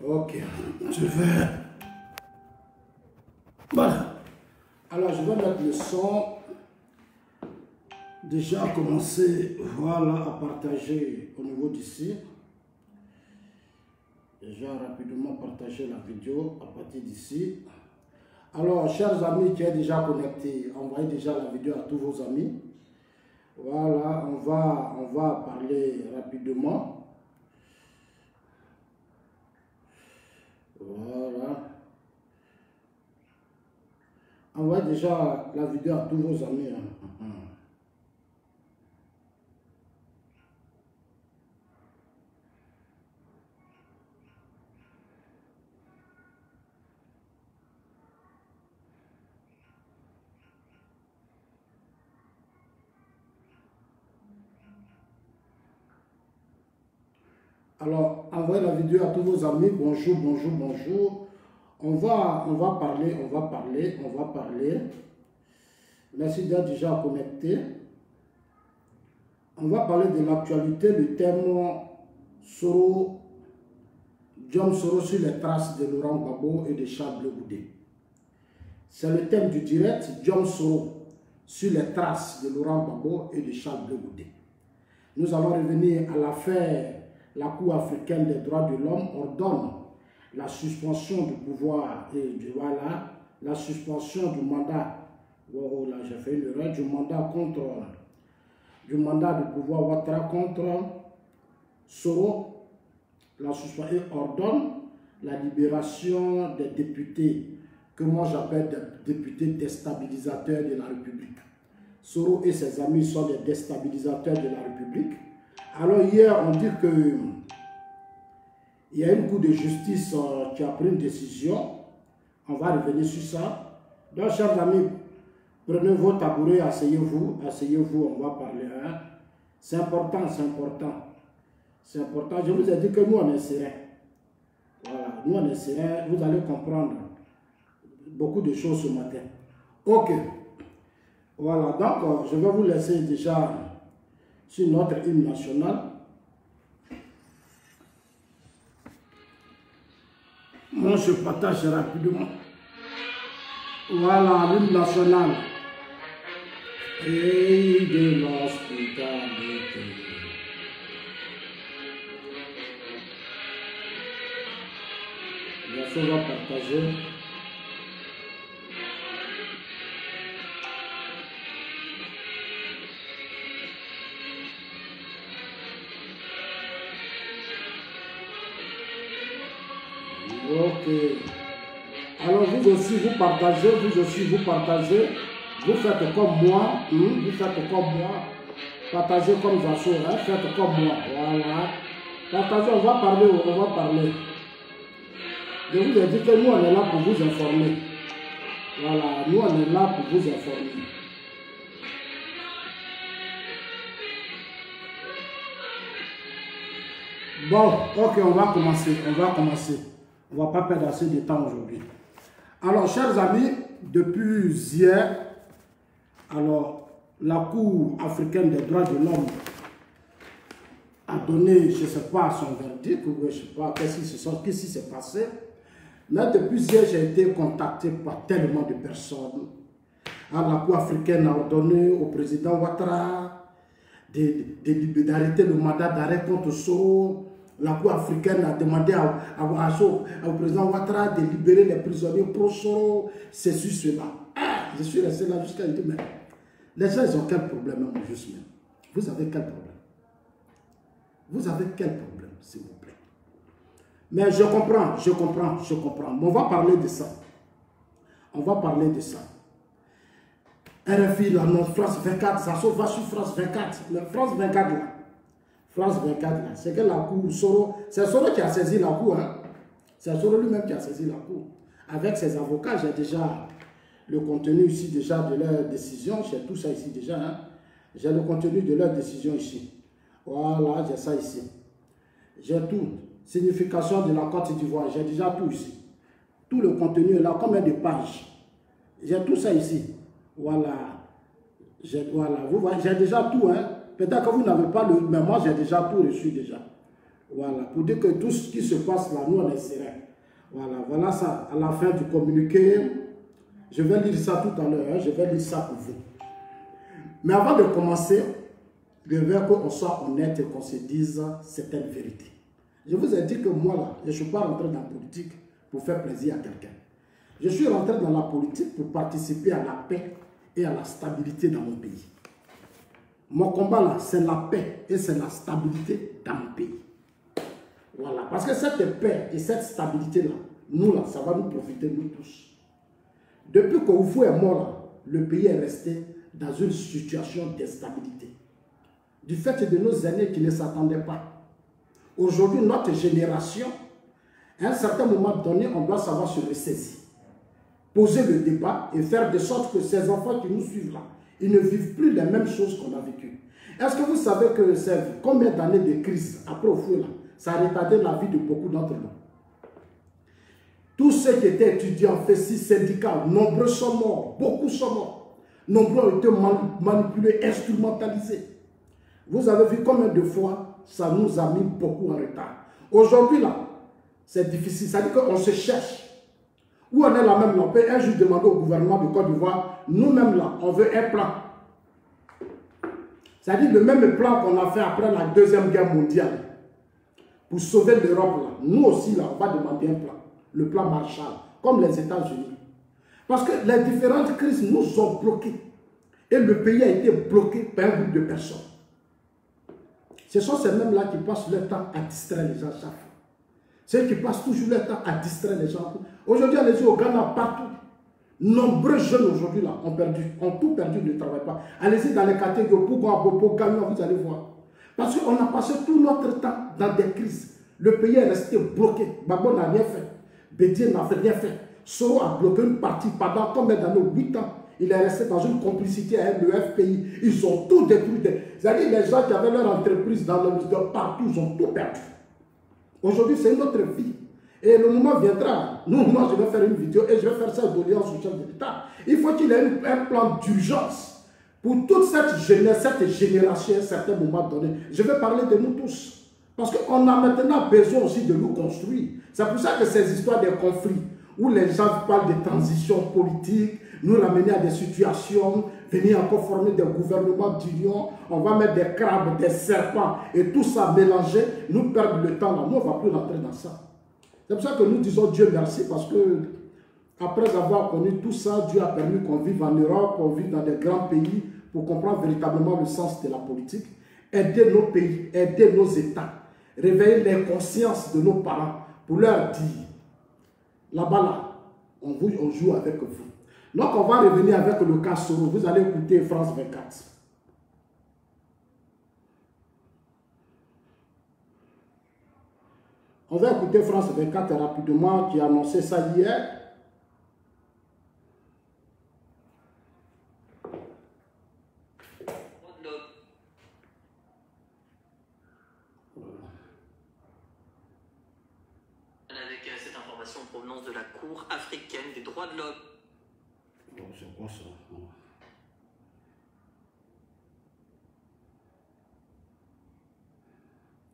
Ok, je vais... Voilà. Alors, je vais mettre le son. Déjà commencer, voilà, à partager au niveau d'ici. Déjà rapidement partager la vidéo à partir d'ici. Alors, chers amis qui êtes déjà connectés, envoyez déjà la vidéo à tous vos amis. Voilà, on va parler rapidement. Voilà. Envoyez déjà la vidéo à tous vos amis. Alors, envoyez la vidéo à tous vos amis. Bonjour, bonjour, bonjour. On va parler. Merci d'être déjà connecté. On va parler de l'actualité, le thème John Soro sur les traces de Laurent Gbagbo et de Charles Blé Goudé. C'est le thème du direct, John Soro sur les traces de Laurent Gbagbo et de Charles Blé Goudé. Nous allons revenir à l'affaire. La Cour africaine des droits de l'homme ordonne la suspension du pouvoir et la suspension du mandat. Oh là, j'ai fait une erreur, du mandat du pouvoir Ouattara contre Soro. La suspension et ordonne la libération des députés, que moi j'appelle des députés déstabilisateurs de la République. Soro et ses amis sont des déstabilisateurs de la République. Alors hier, on dit que il y a une cour de justice qui a pris une décision. On va revenir sur ça. Donc, chers amis, prenez vos tabourets, asseyez-vous, on va parler. Hein. C'est important, c'est important. C'est important. Je vous ai dit que nous, on est serein. Voilà, nous, on est serein. Vous allez comprendre beaucoup de choses ce matin. Ok. Voilà, donc, je vais vous laisser déjà sur notre hymne national. Moi, je partage rapidement. Voilà, l'hymne national. Et de l'hospitalité. Bien sûr, on va partager. Ok. Alors vous aussi vous partagez, vous faites comme moi, partagez comme Zasso, hein? Faites comme moi, voilà. Partagez, on va parler. Je vous ai dit que nous on est là pour vous informer. Voilà, nous on est là pour vous informer. Bon, ok, on va commencer. On ne va pas perdre assez de temps aujourd'hui. Alors, chers amis, depuis hier, alors, la Cour africaine des droits de l'homme a donné, je ne sais pas, son verdict, ou je ne sais pas qu'est-ce qui s'est passé. Mais depuis hier, j'ai été contacté par tellement de personnes. Alors, la Cour africaine a ordonné au président Ouattara d'arrêter le mandat d'arrêt contre Soro. La Cour africaine a demandé au président Ouattara de libérer les prisonniers pro-Soro, c'est sur cela. Ah, je suis resté là jusqu'à dire, mais les gens, ils ont quel problème, mon juste même? Vous avez quel problème? Vous avez quel problème, s'il vous plaît? Mais je comprends. Mais on va parler de ça. RFI, la non, France 24, ça se va sur France 24. Mais France 24, là, c'est que la Cour, Soro, c'est Soro qui a saisi la Cour. Hein. C'est Soro lui-même qui a saisi la Cour. Avec ses avocats, j'ai déjà le contenu ici déjà de leur décision. J'ai tout ça ici déjà. Hein. J'ai le contenu de leur décision ici. Voilà, j'ai ça ici. J'ai tout. Signification de la Côte d'Ivoire, j'ai déjà tout ici. Tout le contenu est là, combien de pages? J'ai tout ça ici. Voilà. Voilà, vous voyez, j'ai déjà tout. Hein. Peut-être que vous n'avez pas le... Mais moi, j'ai déjà tout reçu déjà. Voilà, pour dire que tout ce qui se passe là, nous on est serein. Voilà, voilà ça, à la fin du communiqué. Je vais lire ça tout à l'heure, hein, je vais lire ça pour vous. Mais avant de commencer, je veux qu'on soit honnête et qu'on se dise certaines vérités. Je vous ai dit que moi là, je ne suis pas rentré dans la politique pour faire plaisir à quelqu'un. Je suis rentré dans la politique pour participer à la paix et à la stabilité dans mon pays. Mon combat là, c'est la paix et c'est la stabilité dans mon pays. Voilà, parce que cette paix et cette stabilité là, nous là, ça va nous profiter nous tous. Depuis qu'Oufou est mort là, le pays est resté dans une situation d'instabilité. Du fait de nos aînés qui ne s'attendaient pas. Aujourd'hui, notre génération, à un certain moment donné, on doit savoir se ressaisir. Poser le débat et faire de sorte que ces enfants qui nous suivent là, ils ne vivent plus les mêmes choses qu'on a vécues. Est-ce que vous savez que c'est combien d'années de crise après au feu là, ça a retardé la vie de beaucoup d'entre nous? Tous ceux qui étaient étudiants, festifs, syndicats, nombreux sont morts, beaucoup sont morts. Nombreux ont été manipulés, instrumentalisés. Vous avez vu combien de fois ça nous a mis beaucoup en retard. Aujourd'hui là, c'est difficile, ça veut dire qu'on se cherche. Où on est là même, on peut un jour demander au gouvernement de Côte d'Ivoire, nous-mêmes là, on veut un plan. C'est-à-dire le même plan qu'on a fait après la Deuxième Guerre mondiale. Pour sauver l'Europe là, nous aussi là, on va demander un plan. Le plan Marshall, comme les États-Unis. Parce que les différentes crises nous ont bloqués. Et le pays a été bloqué par un groupe de personnes. Ce sont ces mêmes-là qui passent leur temps à distraire les gens chaque fois. Ceux qui passent toujours leur temps à distraire les gens. Aujourd'hui, allez-y au Ghana, partout. Nombreux jeunes aujourd'hui là ont tout perdu, ne travaillent pas. Allez-y dans les catégories, Pougon, Bobo, Gagnon, vous allez voir. Parce qu'on a passé tout notre temps dans des crises. Le pays est resté bloqué. Gbagbo n'a rien fait. Bédier n'a rien fait. Soro a bloqué une partie pendant combien d'années? 8 ans. Il est resté dans une complicité avec le FPI. Ils ont tout détruit. C'est-à-dire les gens qui avaient leur entreprise dans le partout, ils ont tout perdu. Aujourd'hui, c'est une autre vie. Et le moment viendra. Moi, je vais faire une vidéo et je vais faire ça d'audience au chef de l'État. Il faut qu'il ait un plan d'urgence pour toute cette jeunesse, cette génération à un certain moment donné. Je vais parler de nous tous. Parce qu'on a maintenant besoin aussi de nous construire. C'est pour ça que ces histoires de conflits, où les gens parlent de transition politique, nous ramener à des situations, venir encore former des gouvernements d'union, on va mettre des crabes, des serpents, et tout ça mélanger, nous perdre le temps là. Nous, on ne va plus rentrer dans ça. C'est pour ça que nous disons Dieu merci, parce que après avoir connu tout ça, Dieu a permis qu'on vive en Europe, qu'on vive dans des grands pays, pour comprendre véritablement le sens de la politique, aider nos pays, aider nos États, réveiller les consciences de nos parents, pour leur dire, là-bas, là, on joue avec vous. Donc, on va revenir avec le cas Soro. Vous allez écouter France 24. On va écouter France 24 rapidement, qui a annoncé ça hier. Avec cette information en provenance de la Cour africaine des droits de l'homme. C'est quoi ça?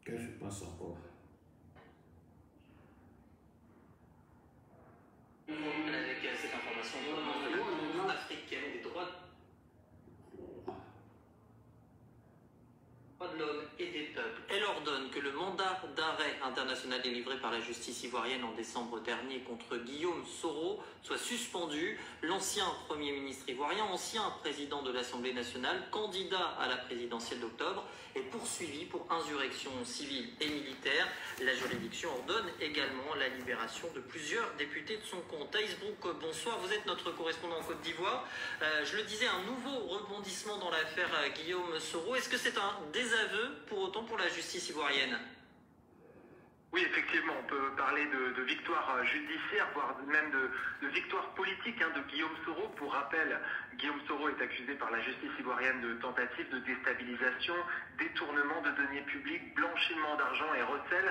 Qu'est-ce qui se passe encore? Avec cette information en provenance de la Cour africaine des droits de l'homme et des peuples. Elle ordonne que le mandat d'arrêt international délivré par la justice ivoirienne en décembre dernier contre Guillaume Soro soit suspendu. L'ancien Premier ministre ivoirien, ancien président de l'Assemblée nationale, candidat à la présidentielle d'octobre, est poursuivi pour insurrection civile et militaire. La juridiction ordonne également la libération de plusieurs députés de son compte. Thaïs Brouk, bonsoir, vous êtes notre correspondant en Côte d'Ivoire. Je le disais, un nouveau rebondissement dans l'affaire Guillaume Soro. Est-ce que c'est un désaveu pour autant pour la justice ivoirienne? Oui, effectivement, on peut parler de victoire judiciaire, voire même de victoire politique de Guillaume Soro. Pour rappel, Guillaume Soro est accusé par la justice ivoirienne de tentative de déstabilisation, détournement de deniers publics, blanchiment d'argent et recel.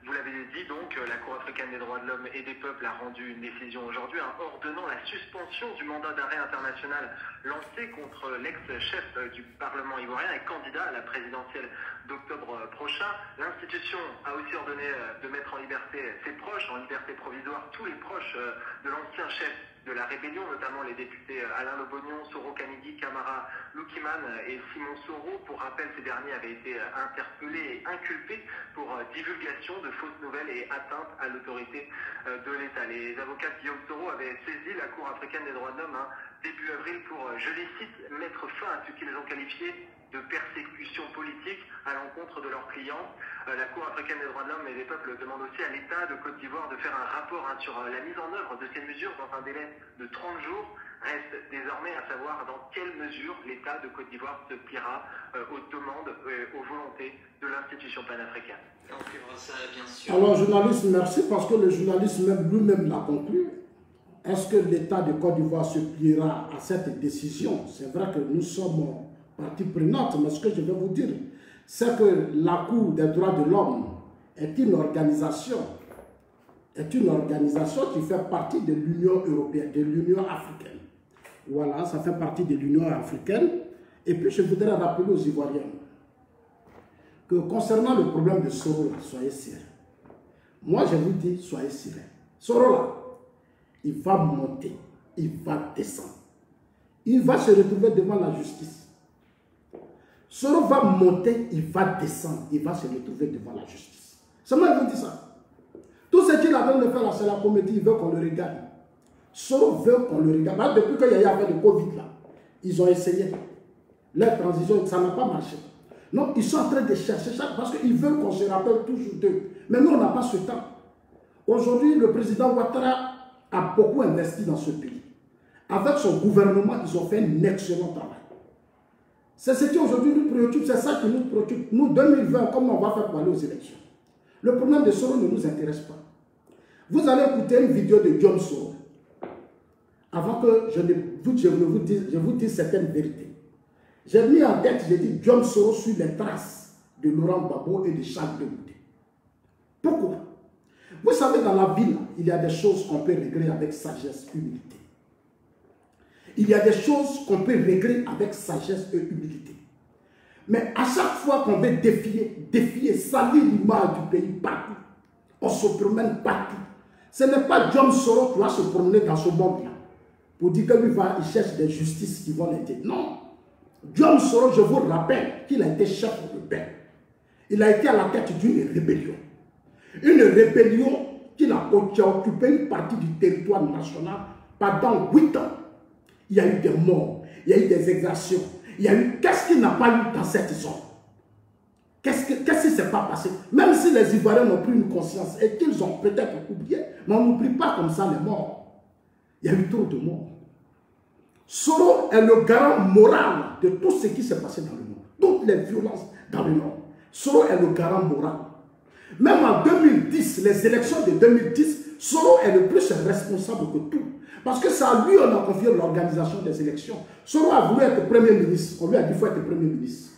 Vous l'avez dit donc, la Cour africaine des droits de l'homme et des peuples a rendu une décision aujourd'hui ordonnant la suspension du mandat d'arrêt international lancé contre l'ex-chef du Parlement ivoirien et candidat à la présidentielle d'octobre prochain. L'institution a aussi ordonné de mettre en liberté ses proches, en liberté provisoire, tous les proches de l'ancien chef de la rébellion, notamment les députés Alain Lobognon, Soro Kanidi, Kamara Loukiman et Simon Soro. Pour rappel, ces derniers avaient été interpellés et inculpés pour divulgation de fausses nouvelles et atteinte à l'autorité de l'État. Les avocats de Guillaume Soro avaient saisi la Cour africaine des droits de l'homme début avril pour, je les cite, mettre fin à ce qu'ils ont qualifié de persécution politique à l'encontre de leurs clients. La Cour africaine des droits de l'homme et des peuples demande aussi à l'État de Côte d'Ivoire de faire un rapport sur la mise en œuvre de ces mesures dans un délai de 30 jours. Reste désormais à savoir dans quelle mesure l'État de Côte d'Ivoire se pliera aux demandes, aux volontés de l'institution panafricaine. On suivra ça, bien sûr. Alors, journaliste, merci, parce que le journaliste lui-même l'a conclu. Est-ce que l'État de Côte d'Ivoire se pliera à cette décision? C'est vrai que nous sommes partie prenante, mais ce que je vais vous dire, c'est que la Cour des droits de l'homme est une organisation qui fait partie de l'Union européenne, de l'Union africaine. Voilà, ça fait partie de l'Union africaine. Et puis, je voudrais rappeler aux Ivoiriens que concernant le problème de Soro, soyez sérieux. Moi, je vous dis, soyez sérieux. Soro, là, il va monter, il va descendre. Il va se retrouver devant la justice. Soro va monter, il va descendre, il va se retrouver devant la justice. Seulement, il vous dit ça. Tout ce qu'il a besoin de faire là, c'est la comédie, il veut qu'on le regarde. Soro veut qu'on le regarde. Depuis qu'il y a eu le Covid là, ils ont essayé. Leur transition, ça n'a pas marché. Donc, ils sont en train de chercher ça parce qu'ils veulent qu'on se rappelle toujours d'eux. Mais nous, on n'a pas ce temps. Aujourd'hui, le président Ouattara a beaucoup investi dans ce pays. Avec son gouvernement, ils ont fait un excellent travail. C'est ce qui aujourd'hui nous préoccupe, c'est ça qui nous préoccupe. Nous, 2020, comment on va faire pour aller aux élections? Le problème de Soro ne nous intéresse pas. Vous allez écouter une vidéo de Guillaume Soro. Avant que je vous dise certaines vérités. J'ai mis en tête, j'ai dit Guillaume Soro suit les traces de Laurent Gbagbo et de Charles de Gaulle. Pourquoi? Vous savez, dans la vie, il y a des choses qu'on peut régler avec sagesse et humilité. Il y a des choses qu'on peut régler avec sagesse et humilité. Mais à chaque fois qu'on veut défier, salir l'image du pays partout, on se promène partout. Ce n'est pas Guillaume Soro qui va se promener dans ce monde-là pour dire que lui il cherche des justices qui vont l'aider. Non. Guillaume Soro, je vous rappelle qu'il a été chef de paix. Il a été à la tête d'une rébellion. Une rébellion qui a occupé une partie du territoire national pendant 8 ans. Il y a eu des morts, il y a eu des exactions, il y a eu... Qu'est-ce qu'il n'a pas eu dans cette zone? Qu'est-ce qui ne s'est pas passé? Même si les Ivoiriens n'ont pris une conscience et qu'ils ont peut-être oublié, mais on n'oublie pas comme ça les morts. Il y a eu trop de morts. Soro est le garant moral de tout ce qui s'est passé dans le monde. Toutes les violences dans le monde. Soro est le garant moral. Même en 2010, les élections de 2010, Soro est le plus responsable que tout. Parce que c'est à lui qu'on a confié l'organisation des élections. Soro a voulu être Premier ministre. On lui a dit qu'il faut être Premier ministre.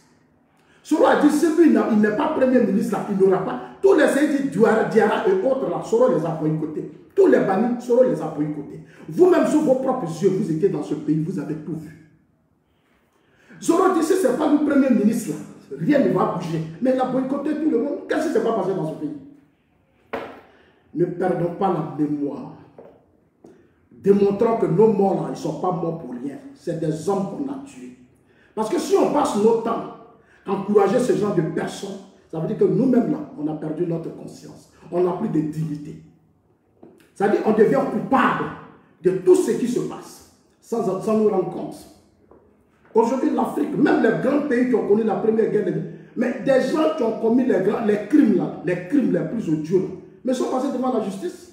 Soro a dit si lui il n'est pas Premier ministre, là, il n'aura pas. Tous les Seydi Diarra et autres, là, Soro les a boycottés. Tous les bannis, Soro les a boycottés. Vous-même, sur vos propres yeux, vous étiez dans ce pays, vous avez tout vu. Soro dit si ce n'est pas le Premier ministre, là, rien ne va bouger. Mais il a boycotté tout le monde. Qu'est-ce qui s'est pas passé dans ce pays? Ne perdons pas la mémoire. Démontrant que nos morts là, ils ne sont pas morts pour rien. C'est des hommes qu'on a tués. Parce que si on passe notre temps à encourager ce genre de personnes, ça veut dire que nous-mêmes là, on a perdu notre conscience. On n'a plus de dignité. Ça veut dire qu'on devient coupable de tout ce qui se passe, sans nous rendre compte. Aujourd'hui, l'Afrique, même les grands pays qui ont connu la première guerre, mais des gens qui ont commis les crimes les plus odieux, là, mais sont passés devant la justice.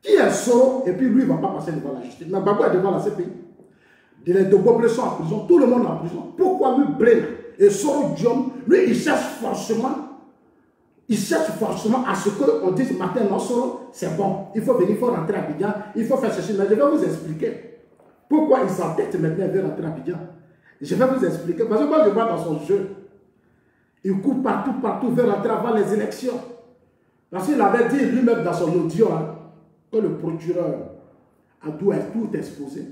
Qui est Soro et puis lui il ne va pas passer devant la justice. Mais Gbagbo est devant la CPI. De Gbagbo sont en prison, tout le monde est en prison. Pourquoi lui Brel et Soro Diom, lui il cherche forcément à ce qu'on dise matin non Soro, c'est bon, il faut venir, il faut rentrer à Abidjan, il faut faire ceci. Mais je vais vous expliquer pourquoi il s'entête maintenant et veut rentrer à Abidjan. Je vais vous expliquer. Parce que moi je vois dans son jeu, il court partout, veut rentrer avant les élections. Parce qu'il avait dit lui-même dans son audio, hein, que le procureur a tout exposé,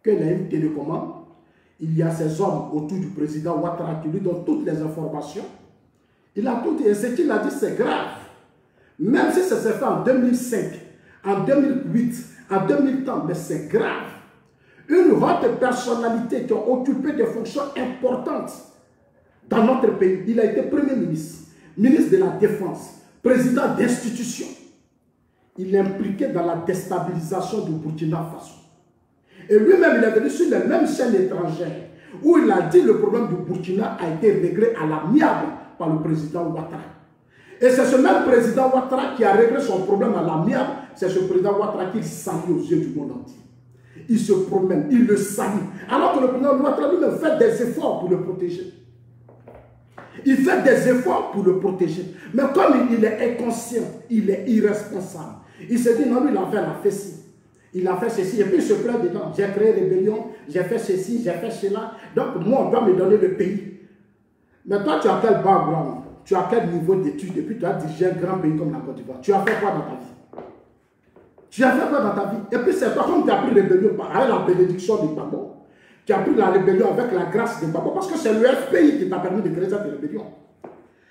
qu'il a une télécommande, il y a ces hommes autour du président Ouattara qui lui donnent toutes les informations, Il a tout dit. Et ce qu'il a dit, c'est grave. Même si ça s'est fait en 2005, en 2008, en 2010, mais c'est grave. Une haute personnalité qui a occupé des fonctions importantes dans notre pays. Il a été Premier ministre, ministre de la Défense, président d'institutions. Il est impliqué dans la déstabilisation du Burkina Faso. Et lui-même, il est venu sur les mêmes chaînes étrangères où il a dit que le problème du Burkina a été réglé à l'amiable par le président Ouattara. Et c'est ce même président Ouattara qui a réglé son problème à l'amiable. C'est ce président Ouattara qui salue aux yeux du monde entier. Il se promène, il le salue. Alors que le président Ouattara lui-même fait des efforts pour le protéger. Il fait des efforts pour le protéger. Mais comme il est inconscient, il est irresponsable. Il se dit, non, lui, il a fait la fessée. Il a fait ceci, et puis il se plaint dedans. J'ai créé rébellion, j'ai fait ceci, j'ai fait cela. Donc, moi, on doit me donner le pays. Mais toi, tu as quel background? Tu as quel niveau d'études? Et puis, tu as dirigé un grand pays comme la Côte d'Ivoire. Tu as fait quoi dans ta vie? Tu as fait quoi dans ta vie? Et puis, c'est toi, comme tu as pris rébellion avec la bénédiction de Gbagbo. Tu as pris la rébellion avec la grâce de Gbagbo. Parce que c'est le FPI qui t'a permis de créer cette rébellion.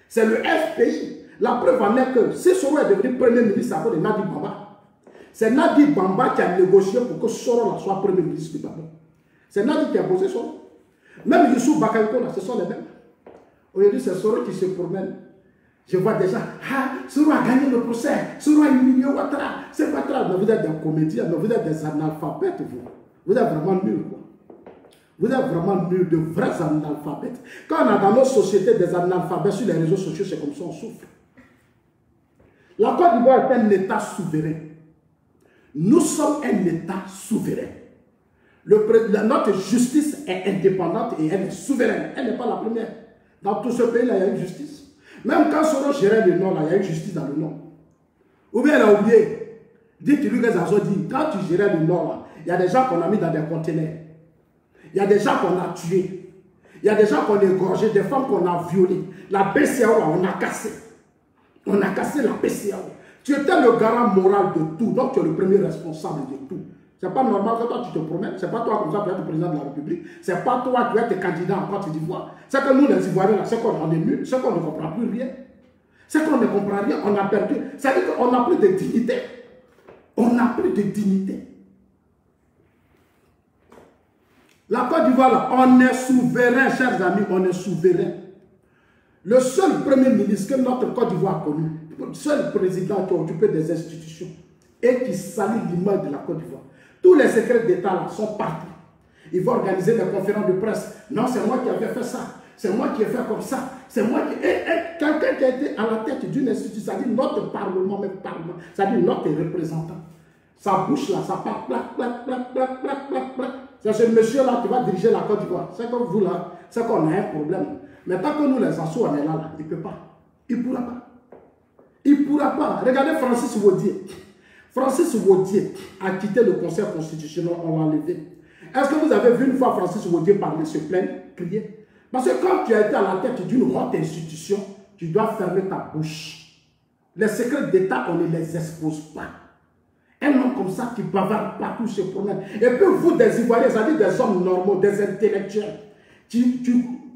C'est le FPI. La preuve en est que si Soro est devenu Premier ministre à cause de Nadi Bamba, c'est Nadi Bamba qui a négocié pour que Soro soit Premier ministre du Gabon. C'est Nadi qui a posé Soro. Même Youssou Bakayoko, ce sont les mêmes. Aujourd'hui, c'est Soro qui se promène. Je vois déjà, ah, Soro a gagné le procès, Soro a humilié Ouattara. C'est Ouattara. Vous êtes des comédiens, mais vous êtes des analphabètes, vous. Vous êtes vraiment nuls, quoi. Vous êtes vraiment nuls, de vrais analphabètes. Quand on a dans nos sociétés des analphabètes sur les réseaux sociaux, c'est comme ça, on souffre. La Côte d'Ivoire est un État souverain. Nous sommes un État souverain. Notre justice est indépendante et elle est souveraine. Elle n'est pas la première. Dans tout ce pays-là, il y a une justice. Même quand Soro gérait le Nord, là, il y a une justice dans le Nord. Ou bien elle a oublié. Dites-lui que Zazo dit, quand tu gérais le Nord, là, il y a des gens qu'on a mis dans des conteneurs. Il y a des gens qu'on a tués. Il y a des gens qu'on a égorgés, des femmes qu'on a violées. La BCAO, là, on a cassé. On a cassé la BCAO. Tu étais le garant moral de tout, donc tu es le premier responsable de tout. Ce n'est pas normal que toi tu te promènes, ce n'est pas toi comme ça tu es le président de la République, ce n'est pas toi qui es candidat en Côte d'Ivoire. C'est que nous les Ivoiriens, là, c'est qu'on en est nuls, c'est qu'on ne comprend plus rien. C'est qu'on ne comprend rien, on a perdu. Ça veut dire qu'on n'a plus de dignité. On n'a plus de dignité. La Côte d'Ivoire, là, on est souverain, chers amis, on est souverain. Le seul premier ministre que notre Côte d'Ivoire a connu, le seul président qui a occupé des institutions et qui salit l'image de la Côte d'Ivoire. Tous les secrets d'État là sont partis. Ils vont organiser des conférences de presse. Non, c'est moi qui avais fait ça. C'est moi qui ai fait comme ça. C'est moi qui... quelqu'un qui a été à la tête d'une institution, ça dit notre parlement, même parlement, ça dit notre représentant. Sa bouche là, ça part, plac, plac, plac, plac, plac, plac, plac. C'est ce monsieur-là qui va diriger la Côte d'Ivoire. C'est comme vous là, c'est qu'on a un problème. Mais tant que nous les assauts, on est là, il ne peut pas. Il ne pourra pas. Il ne pourra pas. Regardez Francis Waudier. Francis Waudier a quitté le Conseil constitutionnel, on l'a enlevé. Est-ce que vous avez vu une fois Francis Waudier parler, se plaindre, crier? Parce que quand tu as été à la tête d'une haute institution, tu dois fermer ta bouche. Les secrets d'État, on ne les expose pas. Un homme comme ça qui bavarde partout se promène. Et puis vous, des Ivoiriens, c'est-à-dire des hommes normaux, des intellectuels,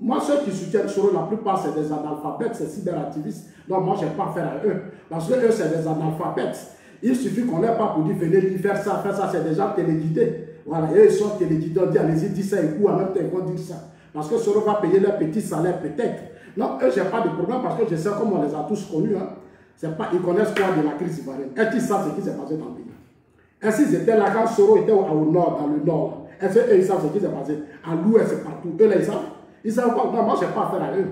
moi, ceux qui soutiennent Soro, la plupart, c'est des analphabètes, c'est cyberactivistes. Donc, moi, je n'ai pas affaire à eux. Parce que eux, c'est des analphabètes. Il suffit qu'on n'ait pas pour dire, venez lui faire ça, c'est des gens téléguidés. Voilà, et ils sont téléguidés, on dit, allez-y, dis ça, et en même temps, ils vont dire ça. Parce que Soro va payer leur petit salaire, peut-être. Non, eux, je n'ai pas de problème parce que je sais comment on les a tous connus. Hein. Pas, ils connaissent quoi de la crise ivoirienne. Est-ce qu'ils savent ce qui s'est passé dans le pays? Est-ce qu'ils étaient là quand Soro était au nord, dans le nord? Est-ce qu'ils savent ce qui s'est passé? À l'ouest, partout. Eux, là, ils savent. Ils savent pas, non, moi je n'ai pas affaire à eux.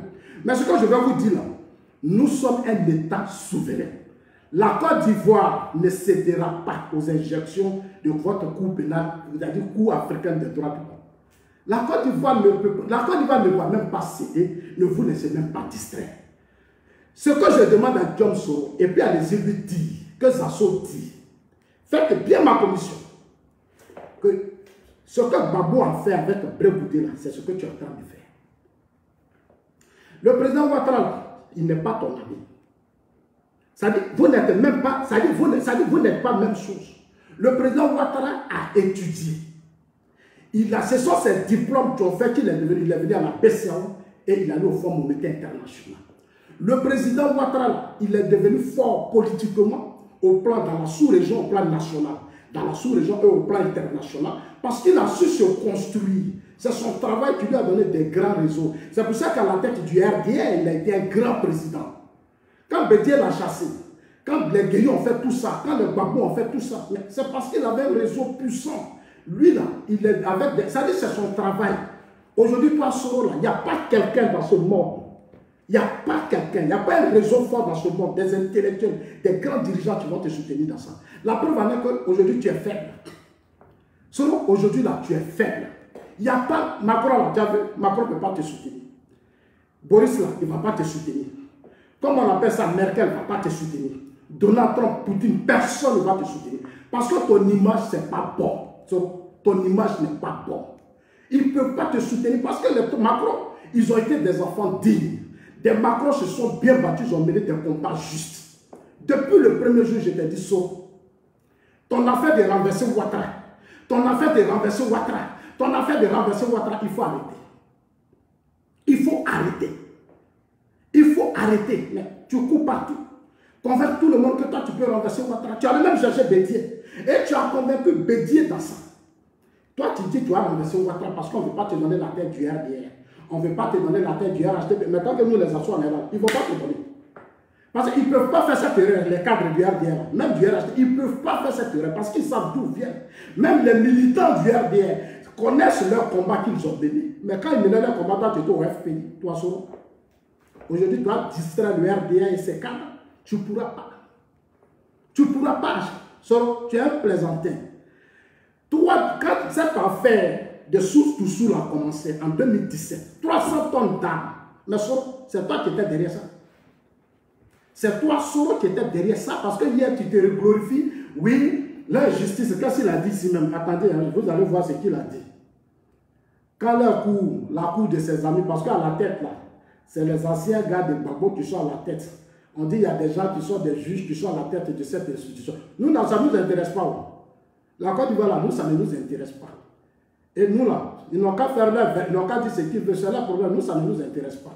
Mais ce que je vais vous dire là, nous sommes un État souverain. La Côte d'Ivoire ne cédera pas aux injections de votre cour pénal, c'est-à-dire cour africaine des droits de l'homme. La Côte d'Ivoire ne doit même pas céder, ne vous laissez même pas distraire. Ce que je demande à Guillaume Soro, et puis allez-y lui dire, que Zazo dit, faites bien ma commission, que ce que Gbagbo a fait avec Bréboudé là, c'est ce que tu es en train de faire. Le président Ouattara, il n'est pas ton ami. Ça dit, vous n'êtes même pas, ça dit, vous n'êtes pas même chose. Le président Ouattara a étudié. Ce sont ses diplômes qui ont fait qu'il est venu à la BCAO et il est allé au Fonds monétaire international. Le président Ouattara, il est devenu fort politiquement au plan dans la sous-région, au plan national, dans la sous-région et au plan international, parce qu'il a su se construire. C'est son travail qui lui a donné des grands réseaux. C'est pour ça qu'à la tête du RDA, il a été un grand président. Quand Bédier l'a chassé, quand les Guéhis ont fait tout ça, quand les Gbagbo ont fait tout ça, c'est parce qu'il avait un réseau puissant. Lui, là, il est avec des... Ça dit, c'est son travail. Aujourd'hui, toi, Soro, là, il n'y a pas quelqu'un dans ce monde. Il n'y a pas quelqu'un, il n'y a pas un réseau fort dans ce monde, des intellectuels, des grands dirigeants qui vont te soutenir dans ça. La preuve en est qu'aujourd'hui, tu es faible. Soro, aujourd'hui, là, tu es faible. Il n'y a pas... Macron, là, tu as vu, Macron ne peut pas te soutenir. Boris, là, il ne va pas te soutenir. Comme on appelle ça, Merkel ne va pas te soutenir. Donald Trump, Poutine, personne ne va te soutenir. Parce que ton image, ce n'est pas bon. Ton image n'est pas bonne. Ils ne peuvent pas te soutenir parce que les Macron, ils ont été des enfants dignes. Des Macron se sont bien battus, ils ont mené des combats justes. Depuis le premier jour, je t'ai dit ça. Ton affaire de renverser Ouattara, ton affaire de renverser Ouattara, ton affaire de renverser Ouattara, il faut arrêter. Il faut arrêter. Il faut arrêter. Mais tu cours partout. Convainc tout le monde que toi, tu peux renverser Ouattara. Tu allais même chercher Bédier. Et tu as convaincu Bédier dans ça. Toi, tu dis que tu vas renverser Ouattara parce qu'on ne veut pas te donner la tête du RDR. On ne veut pas te donner la tête du RHDP. Mais tant que nous, les actions, on est là, ils ne vont pas te donner. Parce qu'ils ne peuvent pas faire cette erreur, les cadres du RDR, même du RHDP, ils ne peuvent pas faire cette erreur parce qu'ils savent d'où vient. Même les militants du RDR connaissent leur combat qu'ils ont donné. Mais quand ils menaient leur combat, toi, tu es au FPI, toi, Soro. Aujourd'hui, tu dois distraire le RDR et ses cadres. Tu ne pourras pas. Tu ne pourras pas. Soro, tu es un plaisantin. Toi, quand cette affaire de source to source a commencé en 2017, 300 tonnes d'armes. Mais Soro, c'est toi qui étais derrière ça. C'est toi, Soro, qui étais derrière ça. Parce que hier, tu te glorifies. Oui, l'injustice, qu'est-ce qu'il a dit ici même? Attendez, hein, vous allez voir ce qu'il a dit. Quand la cour de ses amis, parce qu'à la tête, là, c'est les anciens gars de Gbagbo qui sont à la tête. On dit qu'il y a des gens qui sont des juges qui sont à la tête de cette institution. Nous, ça ne nous intéresse pas. La Côte d'Ivoire, là, nous, ça ne nous intéresse pas. Et nous, là, ils n'ont qu'à faire leur... Ils n'ont qu'à dire ce qu'ils veulent. C'est leur problème. Nous, ça ne nous intéresse pas.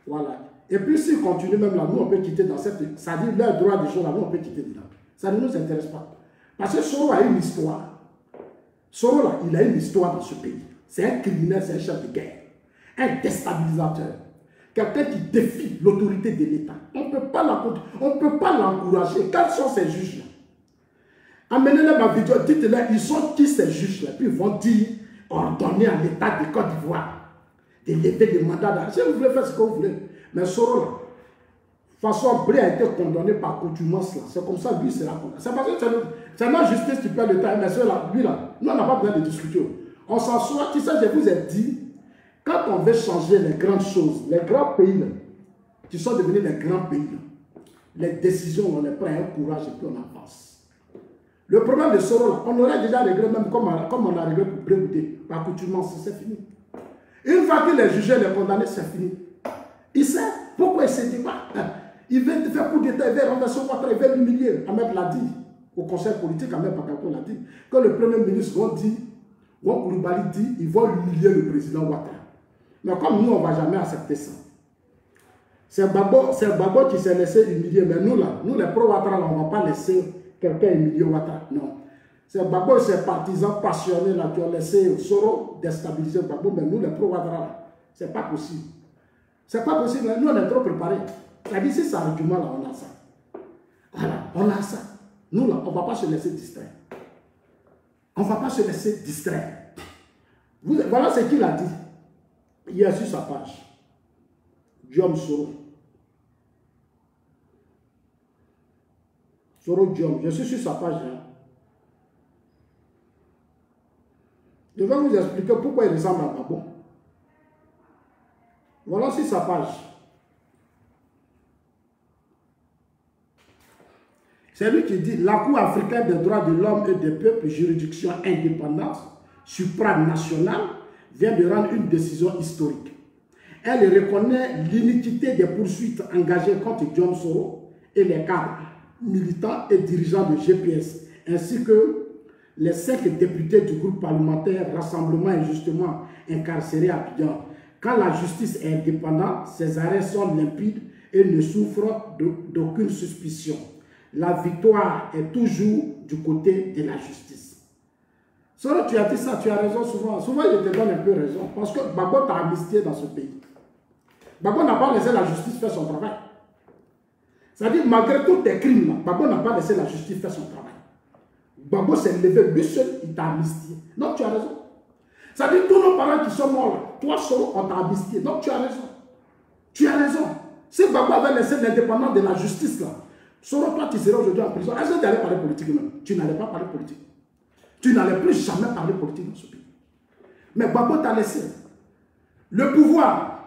Voilà. Et puis, s'ils continuent même là, nous, on peut quitter dans cette... Ça dit leur droit des choses là, nous, on peut quitter de là. Ça ne nous intéresse pas. Parce que Soro a une histoire. Soro, là, il a une histoire dans ce pays. C'est un criminel, c'est un chef de guerre. Un déstabilisateur. Quelqu'un qui défie l'autorité de l'État. On ne peut pas l'encourager. Quels sont ces juges-là? Amenez-les ma vidéo, dites-leur, ils sont qui ces juges-là? Puis ils vont dire, ordonner à l'État de Côte d'Ivoire de lever des mandats d'arrêt. Si vous voulez faire ce que vous voulez. Mais Soro, là, François Blé a été condamné par contumace là. C'est comme ça, lui, sera condamné. C'est parce que c'est notre justice qui perd le temps. Mais celui-là, lui, là, nous, on n'a pas besoin de discuter. On s'en souvient, tu sais, je vous ai dit, quand on veut changer les grandes choses, les grands pays, là, qui sont devenus les grands pays, là, les décisions, on les prend un courage et puis on avance. Le problème de Soro, là, on aurait déjà réglé, même comme on a réglé pour Brégoudé, par contumace, c'est fini. Une fois qu'il est jugé, les condamnés, c'est fini. Il sait pourquoi il se dit pas. Il veut faire coup d'État, il veut renverser Ouattara, il veut l'humilier. Ahmed l'a dit, au conseil politique, Ahmed Bakakou l'a dit. Quand le premier ministre Won Koulibaly dit, ils vont humilier le président Ouattara. Mais comme nous, on ne va jamais accepter ça. C'est Gbagbo qui s'est laissé humilier. Mais nous, là, nous les pro-Ouattara, on ne va pas laisser quelqu'un humilier Ouattara. Non. C'est Gbagbo et ses partisans passionnés là, qui ont laissé Soro déstabiliser Gbagbo. Mais nous, les pro-Ouattara, ce n'est pas possible. C'est pas possible. Nous, on est trop préparés. C'est-à-dire, si ça arrive du mal, là, on a ça. Voilà, on a ça. Nous, là, on ne va pas se laisser distraire. On ne va pas se laisser distraire. Voilà ce qu'il a dit. Il a sur sa page. Diom Soro. Soro Diom. Je suis sur sa page. Hein. Je vais vous expliquer pourquoi il ressemble à Gbagbo. Voilà sur sa page. C'est lui qui dit la Cour africaine des droits de l'homme et des peuples, juridiction indépendante, supranationale, vient de rendre une décision historique. Elle reconnaît l'iniquité des poursuites engagées contre Diom Soro et les cadres militants et dirigeants de GPS, ainsi que les 5 députés du groupe parlementaire Rassemblement injustement incarcérés à Abidjan. Quand la justice est indépendante, ses arrêts sont limpides et ne souffre d'aucune suspicion. La victoire est toujours du côté de la justice. Soro, tu as dit ça, tu as raison souvent. Souvent, je te donne un peu raison. Parce que Gbagbo t'a amnistié dans ce pays. Gbagbo n'a pas laissé la justice faire son travail. C'est-à-dire, malgré tous tes crimes, Gbagbo n'a pas laissé la justice faire son travail. Gbagbo s'est levé, lui seul, il t'a amnistié. Donc, tu as raison. C'est-à-dire, tous nos parents qui sont morts là, toi, Soro, on t'a amnistié. Donc, tu as raison. Tu as raison. Si Gbagbo avait laissé l'indépendance de la justice là, Soro, toi, tu serais aujourd'hui en prison. Est-ce que tu allais parler politique même? Tu n'allais pas parler politique. Tu n'allais plus jamais parler politique dans ce pays. Mais Gbagbo t'a laissé. Le pouvoir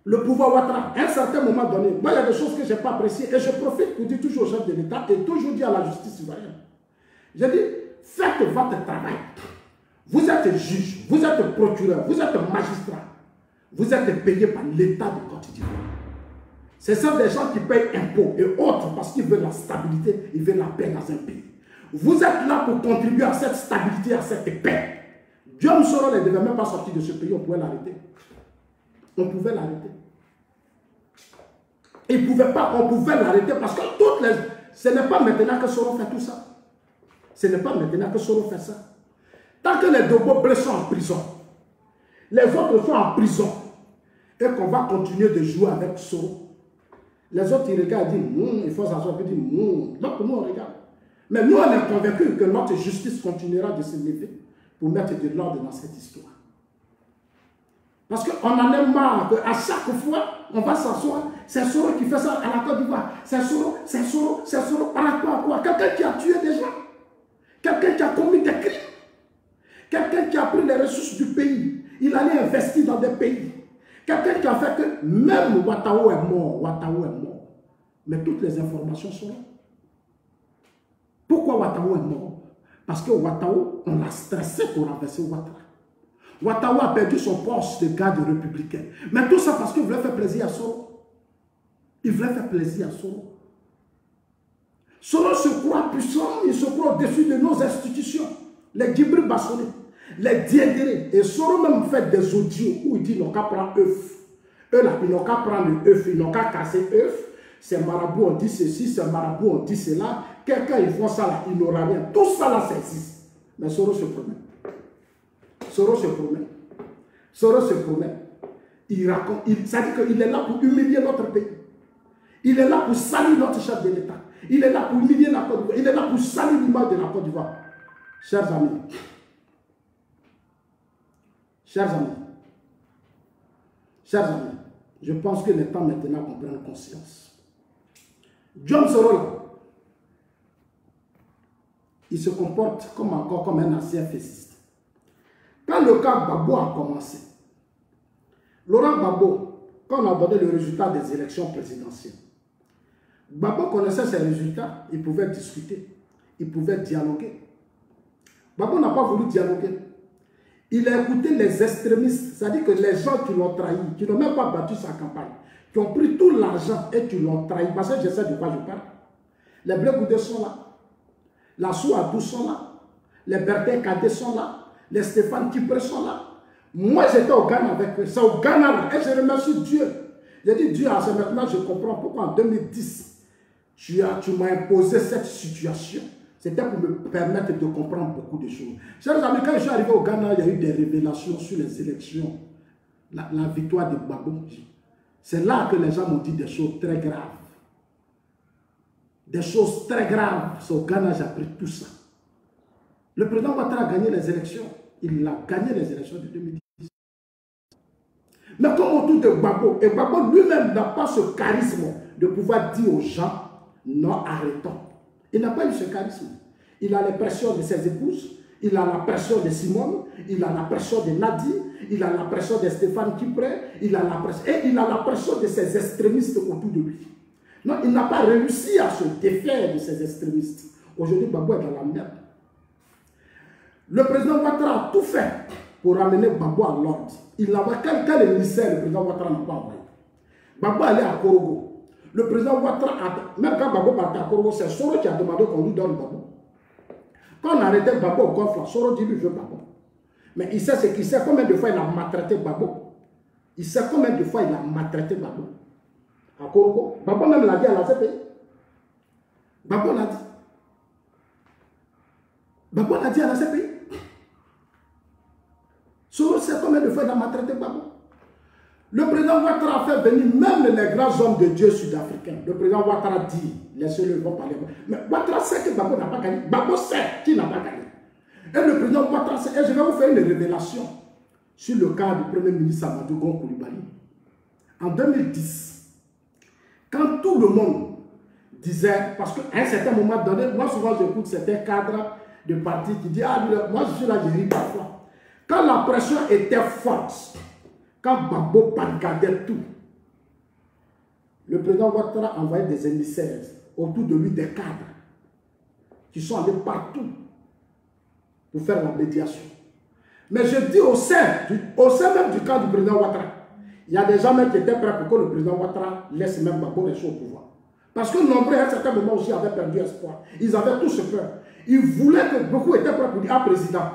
Ouattara, à un certain moment donné, moi, il y a des choses que je n'ai pas appréciées et je profite pour dire toujours au chef de l'État et toujours dire à la justice ivoirienne. Je dis, faites votre travail. Vous êtes juge, vous êtes procureur, vous êtes magistrat. Vous êtes payé par l'État de Côte d'Ivoire. Ce sont des gens qui payent impôts et autres parce qu'ils veulent la stabilité, ils veulent la paix dans un pays. Vous êtes là pour contribuer à cette stabilité, à cette paix. Guillaume Soro ne devait même pas sortir de ce pays, on pouvait l'arrêter. On pouvait l'arrêter. Il ne pouvait pas, on pouvait l'arrêter parce que ce n'est pas maintenant que Soro fait tout ça. Ce n'est pas maintenant que Soro fait ça. Tant que les Dogbo Blé sont en prison, les autres sont en prison, et qu'on va continuer de jouer avec Soro, les autres ils regardent et disent, il faut s'asseoir, ils disent, donc nous on regarde. Mais nous, on est convaincus que notre justice continuera de se lever pour mettre de l'ordre dans cette histoire. Parce qu'on en a marre qu'à chaque fois, on va s'asseoir, c'est Soro qui fait ça à la Côte d'Ivoire. C'est Soro, c'est Soro, c'est Soro, par rapport à quoi? Quelqu'un qui a tué des gens, quelqu'un qui a commis des crimes, quelqu'un qui a pris les ressources du pays, il allait investir dans des pays. Quelqu'un qui a fait que même Ouattara est mort, mais toutes les informations sont là. Pourquoi Ouattara est mort? Parce que Ouattara, on l'a stressé pour renverser Ouattara. Ouattara a perdu son poste de garde républicain. Mais tout ça parce qu'il voulait faire plaisir à Soro. Il voulait faire plaisir à Soro. Soro se croit puissant, il se croit au-dessus de nos institutions. Les Djibril Bassonné, les Diendéré. Et Soro même fait des audios où il dit ils n'ont qu'à prendre œuf. Eux là, ils n'ont qu'à prendre œuf, ils n'ont qu'à casser œuf. Ces marabouts ont dit ceci, ces marabouts ont dit cela. Quelqu'un, ils font ça là, il n'aura rien. Tout ça là, ça existe. Mais Soro se promet. Soro se promet. Soro se promet. Il raconte, ça dit qu'il est là pour humilier notre pays. Il est là pour salir notre chef de l'État. Il est là pour humilier la Côte d'Ivoire. Il est là pour salir l'image de la Côte d'Ivoire. Chers amis, je pense que le temps maintenant qu'on prenne conscience. John Soro là, il se comporte encore comme un ancien fasciste. Quand le cas Gbagbo a commencé, Laurent Gbagbo, quand on a donné le résultat des élections présidentielles, Gbagbo connaissait ses résultats, il pouvait discuter, il pouvait dialoguer. Gbagbo n'a pas voulu dialoguer. Il a écouté les extrémistes, c'est-à-dire que les gens qui l'ont trahi, qui n'ont même pas battu sa campagne, qui ont pris tout l'argent et qui l'ont trahi, parce que je sais de quoi je parle. Les Blé Goudé sont là, la Souadou sont là, les Bertin Kadé sont là, les Stéphane Kipré sont là. Moi j'étais au Ghana avec eux, c'est au Ghana là, et je remercie Dieu. J'ai dit Dieu, c'est maintenant je comprends pourquoi en 2010, tu m'as imposé cette situation. C'était pour me permettre de comprendre beaucoup de choses. Chers amis, quand je suis arrivé au Ghana, il y a eu des révélations sur les élections, la victoire de Gbagbo. C'est là que les gens m'ont dit des choses très graves. Des choses très graves. C'est au Ghana j'ai appris tout ça. Le président Ouattara a gagné les élections. Il a gagné les élections de 2010. Mais comme autour de Gbagbo, et Gbagbo lui-même n'a pas ce charisme de pouvoir dire aux gens, non, arrêtons. Il n'a pas eu ce charisme. Il a la pression de ses épouses, il a la pression de Simone, il a la pression de Nadi, il a la pression de Stéphane Kipré, il a la pression, et il a la pression de ses extrémistes autour de lui. Non, il n'a pas réussi à se défaire de ses extrémistes. Aujourd'hui, Gbagbo est dans la merde. Le président Ouattara a tout fait pour ramener Gbagbo à l'ordre. Il n'a pas quel émissaire le président Ouattara n'a pas envoyé. Gbagbo allait à Korogo. Le président Ouattara, même quand Gbagbo partait à Korogo, c'est Soro qui a demandé qu'on lui donne Gbagbo. Quand on arrêtait Gbagbo au golf, Soro dit lui veut Gbagbo. Mais il sait ce qu'il sait, combien de fois il a maltraité Gbagbo. Il sait combien de fois il a maltraité Gbagbo. à Koroko. Gbagbo même l'a dit à la CPI. Gbagbo l'a dit. Gbagbo l'a dit à la CPI. Soro sait combien de fois il a maltraité Gbagbo. Le président Ouattara a fait venir même les grands hommes de Dieu sud-africains. Le président Ouattara dit, laissez-le, ils vont parler. Mais Ouattara sait que Gbagbo n'a pas gagné. Gbagbo sait qu'il n'a pas gagné. Et le président Ouattara sait, et je vais vous faire une révélation sur le cas du premier ministre Amadou Gon Coulibaly. En 2010, quand tout le monde disait, parce qu'à un certain moment donné, moi souvent j'écoute certains cadres de parti qui disent, ah, moi je suis là, je ris parfois. Quand la pression était forte, quand Gbagbo barricadait tout, le président Ouattara envoyait des émissaires autour de lui, des cadres, qui sont allés partout pour faire la médiation. Mais je dis au sein même du camp du président Ouattara, il y a des gens même qui étaient prêts pour que le président Ouattara laisse même Gbagbo rester au pouvoir. Parce que nombreux à un certain moment aussi avaient perdu espoir. Ils avaient tous peur. Ils voulaient que beaucoup étaient prêts pour dire, ah président,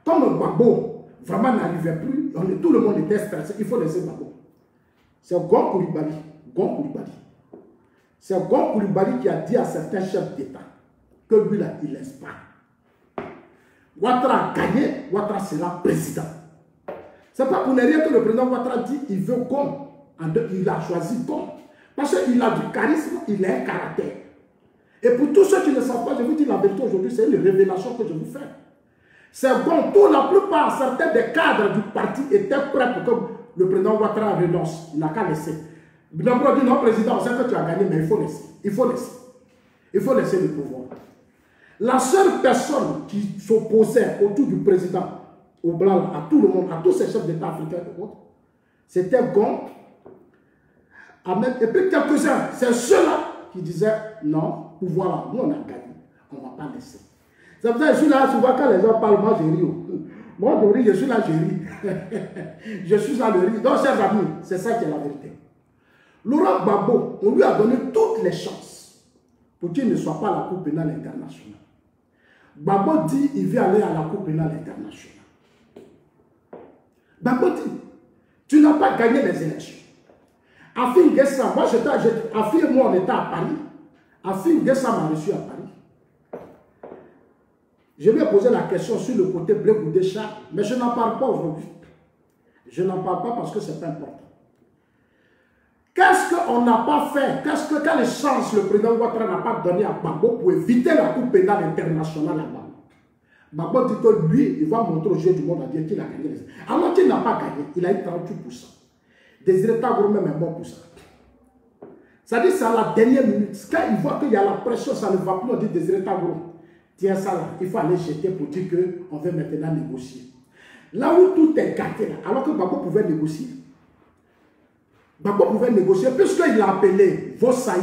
comme Gbagbo vraiment n'arrivait plus, tout le monde était stressé, il faut laisser Gbagbo. C'est Gon Coulibaly. C'est Gon Coulibaly qui a dit à certains chefs d'État que lui là, il ne laisse pas. Ouattara a gagné, Ouattara sera président. Ce n'est pas pour ne rien que le président Ouattara dit qu'il veut Gon. Il a choisi Gon. Parce qu'il a du charisme, il a un caractère. Et pour tous ceux qui ne savent pas, je vous dis la vérité aujourd'hui, c'est une révélation que je vous fais. C'est bon, pour la plupart, certains des cadres du parti étaient prêts pour que le président Ouattara renonce. Il n'a qu'à laisser. Nombreux dit non, président, on sait que tu as gagné, mais il faut laisser. Il faut laisser. Il faut laisser le pouvoir. La seule personne qui s'opposait autour du président, au blanc, à tout le monde, à tous ces chefs d'État africains et autres, c'était Gon. Et puis quelques-uns, c'est ceux-là qui disaient non, pouvoir là, nous on a gagné, on ne va pas laisser. C'est pour ça que je suis là, souvent quand les gens parlent, moi je ris. Moi je ris, je suis là, je ris. Je suis là, le ris. Donc chers amis, c'est ça qui est la vérité. Laurent Gbagbo, on lui a donné toutes les chances pour qu'il ne soit pas à la Cour pénale internationale. Gbagbo dit qu'il veut aller à la Cour pénale internationale. Gbagbo dit, tu n'as pas gagné les élections. Afin Guessa, moi on était à Paris. Afin Guessa m'a reçu à Paris. Je lui ai posé la question sur le côté Blé-Goudécha, mais je n'en parle pas aujourd'hui. Je n'en parle pas parce que c'est important. Qu'est-ce qu'on n'a pas fait? Quelle chance le président Ouattara n'a pas donné à Gbagbo pour éviter la Cour pénale internationale là-bas? Gbagbo dit que lui, il va montrer au jeu du monde à dire qu'il a gagné. Alors qu'il n'a pas gagné, il a eu 38%. Désiré Tagoro même est bon pour ça. Ça dit c'est à la dernière minute. Quand il voit qu'il y a la pression, ça ne va plus, on dit Désiré Tagoro, tiens ça là, il faut aller jeter pour dire qu'on veut maintenant négocier. Là où tout est gâté là, alors que Gbagbo pouvait négocier. Gbagbo pouvait négocier puisqu'il a appelé Vossaï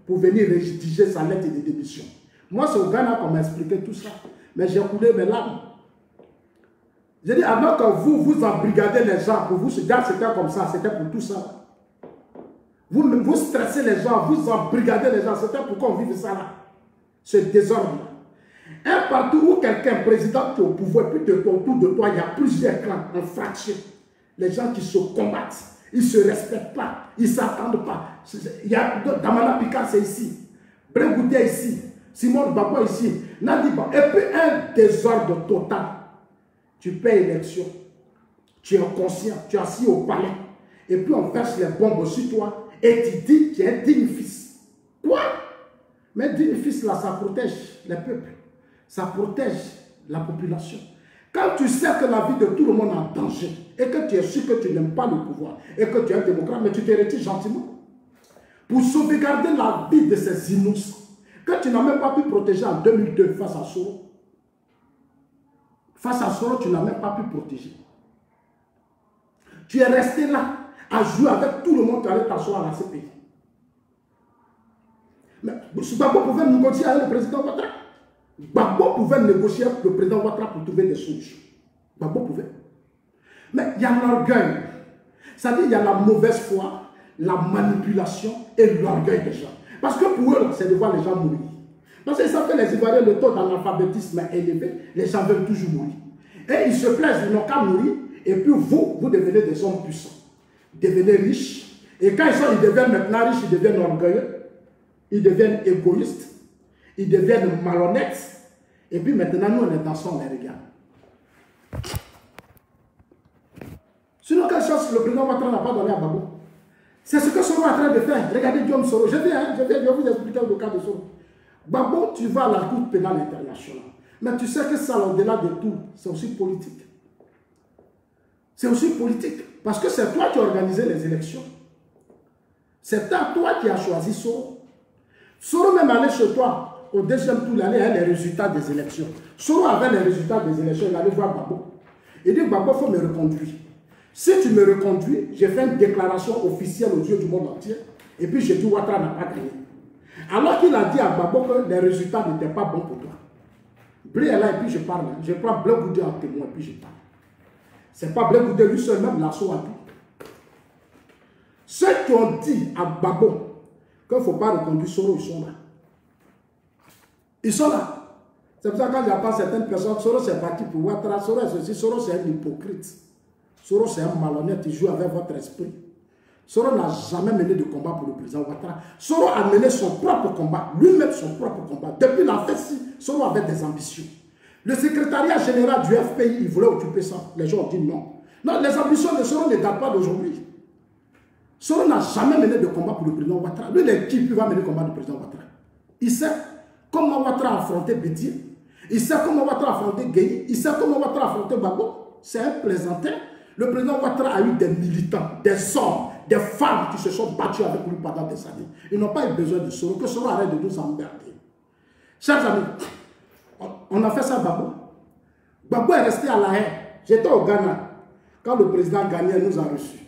pour venir rédiger sa lettre de démission. Moi c'est au Ghana qu'on m'a expliqué tout ça. Mais j'ai coulé mes larmes. J'ai dit, avant que vous embrigadez les gens, pour vous, c'était comme ça, c'était pour tout ça. Vous stressez les gens, vous embrigadez les gens, c'était pour qu'on vive ça là. Ce désordre-là. Un partout où quelqu'un, président qui est au pouvoir, puis autour de toi, il y a plusieurs clans en fraction. Les gens qui se combattent, ils ne se respectent pas, ils ne s'attendent pas. Il y a Damana Pika, c'est ici. Brégoudé ici. Simone Gbagbo ici. Nadiba. Et puis un désordre total. Tu paies élection, tu es conscient, tu es assis au palais, et puis on verse les bombes sur toi, et tu dis que tu es un digne fils. Quoi? Mais digne fils là, ça protège les peuples, ça protège la population. Quand tu sais que la vie de tout le monde est en danger, et que tu es sûr que tu n'aimes pas le pouvoir, et que tu es un démocrate, mais tu te retires gentiment, pour sauvegarder la vie de ces innocents, que tu n'as même pas pu protéger en 2002 face à Soro. Face à Soro, tu n'as même pas pu protéger. Tu es resté là, à jouer avec tout le monde, tu allais t'asseoir à la CPI. Mais Gbagbo pouvait négocier avec le président Ouattara. Gbagbo pouvait négocier avec le président Ouattara pour trouver des solutions. Gbagbo pouvait. Mais il y a l'orgueil. C'est-à-dire il y a la mauvaise foi, la manipulation et l'orgueil des gens. Parce que pour eux, c'est de voir les gens mourir. Parce qu'ils savent que les Ivoiriens, le taux d'analphabétisme est élevé, les gens veulent toujours mourir. Et ils se plaisent, ils n'ont qu'à mourir, et puis vous devenez des hommes puissants. Devenez riches, Et quand ils deviennent maintenant riches, ils deviennent orgueilleux, ils deviennent égoïstes, ils deviennent malhonnêtes. Et puis maintenant, nous, on est dans son, on les regarde. Sinon, quelle chance le président Ouattara n'a pas donné à Gbagbo? C'est ce que Soro est en train de faire. Regardez Guillaume Soro. Je vais vous expliquer le cas de Soro. Gbagbo, tu vas à la Cour pénale internationale. Mais tu sais que ça, au-delà de tout, c'est aussi politique. C'est aussi politique. Parce que c'est toi qui as organisé les élections. C'est toi qui as choisi Soro. Soro même allait chez toi, au deuxième tour, il allait les résultats des élections. Soro avait les résultats des élections, il allait voir Gbagbo. Il dit, Gbagbo, il faut me reconduire. Si tu me reconduis, j'ai fait une déclaration officielle aux yeux du monde entier. Et puis j'ai dit, Ouattara n'a pas gagné. Alors qu'il a dit à Gbagbo que les résultats n'étaient pas bons pour toi. Blé est là et puis je parle. Je prends Blé Goudé en témoin et puis je parle. Ce n'est pas Blé Goudé lui seul, même l'assaut a tout. Ceux qui ont dit à Gbagbo qu'il ne faut pas reconduire Soro, ils sont là. Ils sont là. C'est pour ça que quand j'entends certaines personnes, Soro c'est parti pour Ouattara, Soro c'est ceci, Soro c'est un hypocrite. Soro c'est un malhonnête, il joue avec votre esprit. Soro n'a jamais mené de combat pour le président Ouattara. Soro a mené son propre combat, lui-même son propre combat. Depuis la FESI, Soro avait des ambitions. Le secrétariat général du FPI, il voulait occuper ça. Les gens ont dit non. Non, les ambitions de Soro ne datent pas d'aujourd'hui. Soro n'a jamais mené de combat pour le président Ouattara. Lui, il est qui va mener le combat du président Ouattara? Il sait comment Ouattara a affronté Bédier. Il sait comment Ouattara a affronté Gueye. Il sait comment Ouattara a affronté Gbagbo. C'est un plaisantin. Le président Ouattara a eu des militants, des hommes, des femmes qui se sont battus avec lui pendant des années. Ils n'ont pas eu besoin de Soro, que Soro arrête de nous emmerder. Chers amis, on a fait ça à Gbagbo. Gbagbo est resté à La Haye. J'étais au Ghana. Quand le président Ghanien nous a reçus,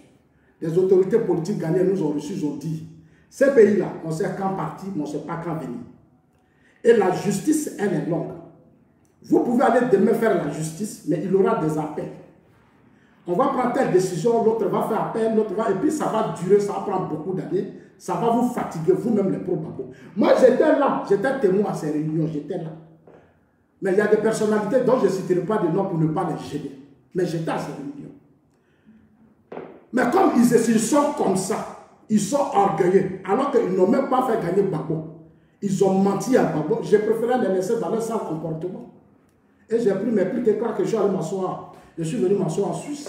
les autorités politiques ghanéennes nous ont reçus, ils ont dit, ces pays-là, on sait quand partir, mais on ne sait pas quand venir. Et la justice, elle est longue. Vous pouvez aller demain faire la justice, mais il y aura des appels. On va prendre telle décision, l'autre va faire appel, l'autre va... Et puis ça va durer, ça va prendre beaucoup d'années. Ça va vous fatiguer, vous-même les pro-Gbagbo. Moi, j'étais là, j'étais témoin à ces réunions, j'étais là. Mais il y a des personnalités dont je ne citerai pas de nom pour ne pas les gêner. Mais j'étais à ces réunions. Mais comme ils sont comme ça, ils sont orgueilleux, alors qu'ils n'ont même pas fait gagner Gbagbo. Ils ont menti à Gbagbo. J'ai préféré les laisser dans leur sale comportement. Et j'ai pris mes pieds que je suis allé m'asseoir. Je suis venu m'asseoir en Suisse.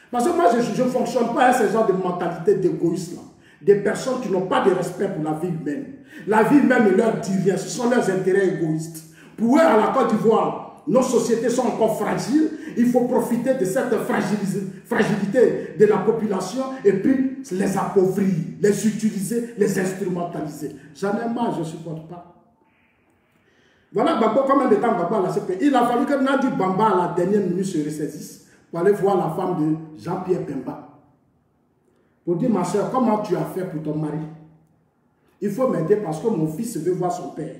Parce que moi, je ne fonctionne pas avec ce genre de mentalité d'égoïsme. Des personnes qui n'ont pas de respect pour la vie humaine. La vie humaine ne leur dit rien. Ce sont leurs intérêts égoïstes. Pour eux, à la Côte d'Ivoire, nos sociétés sont encore fragiles. Il faut profiter de cette fragilité de la population et puis les appauvrir, les utiliser, les instrumentaliser. J'en ai marre, je ne supporte pas. Voilà Gbagbo, combien de temps Gbagbo à la CPI? Il a fallu que Nadi Bamba à la dernière minute se ressaisisse pour aller voir la femme de Jean-Pierre Bemba. Pour dire, ma soeur, comment tu as fait pour ton mari? Il faut m'aider parce que mon fils veut voir son père.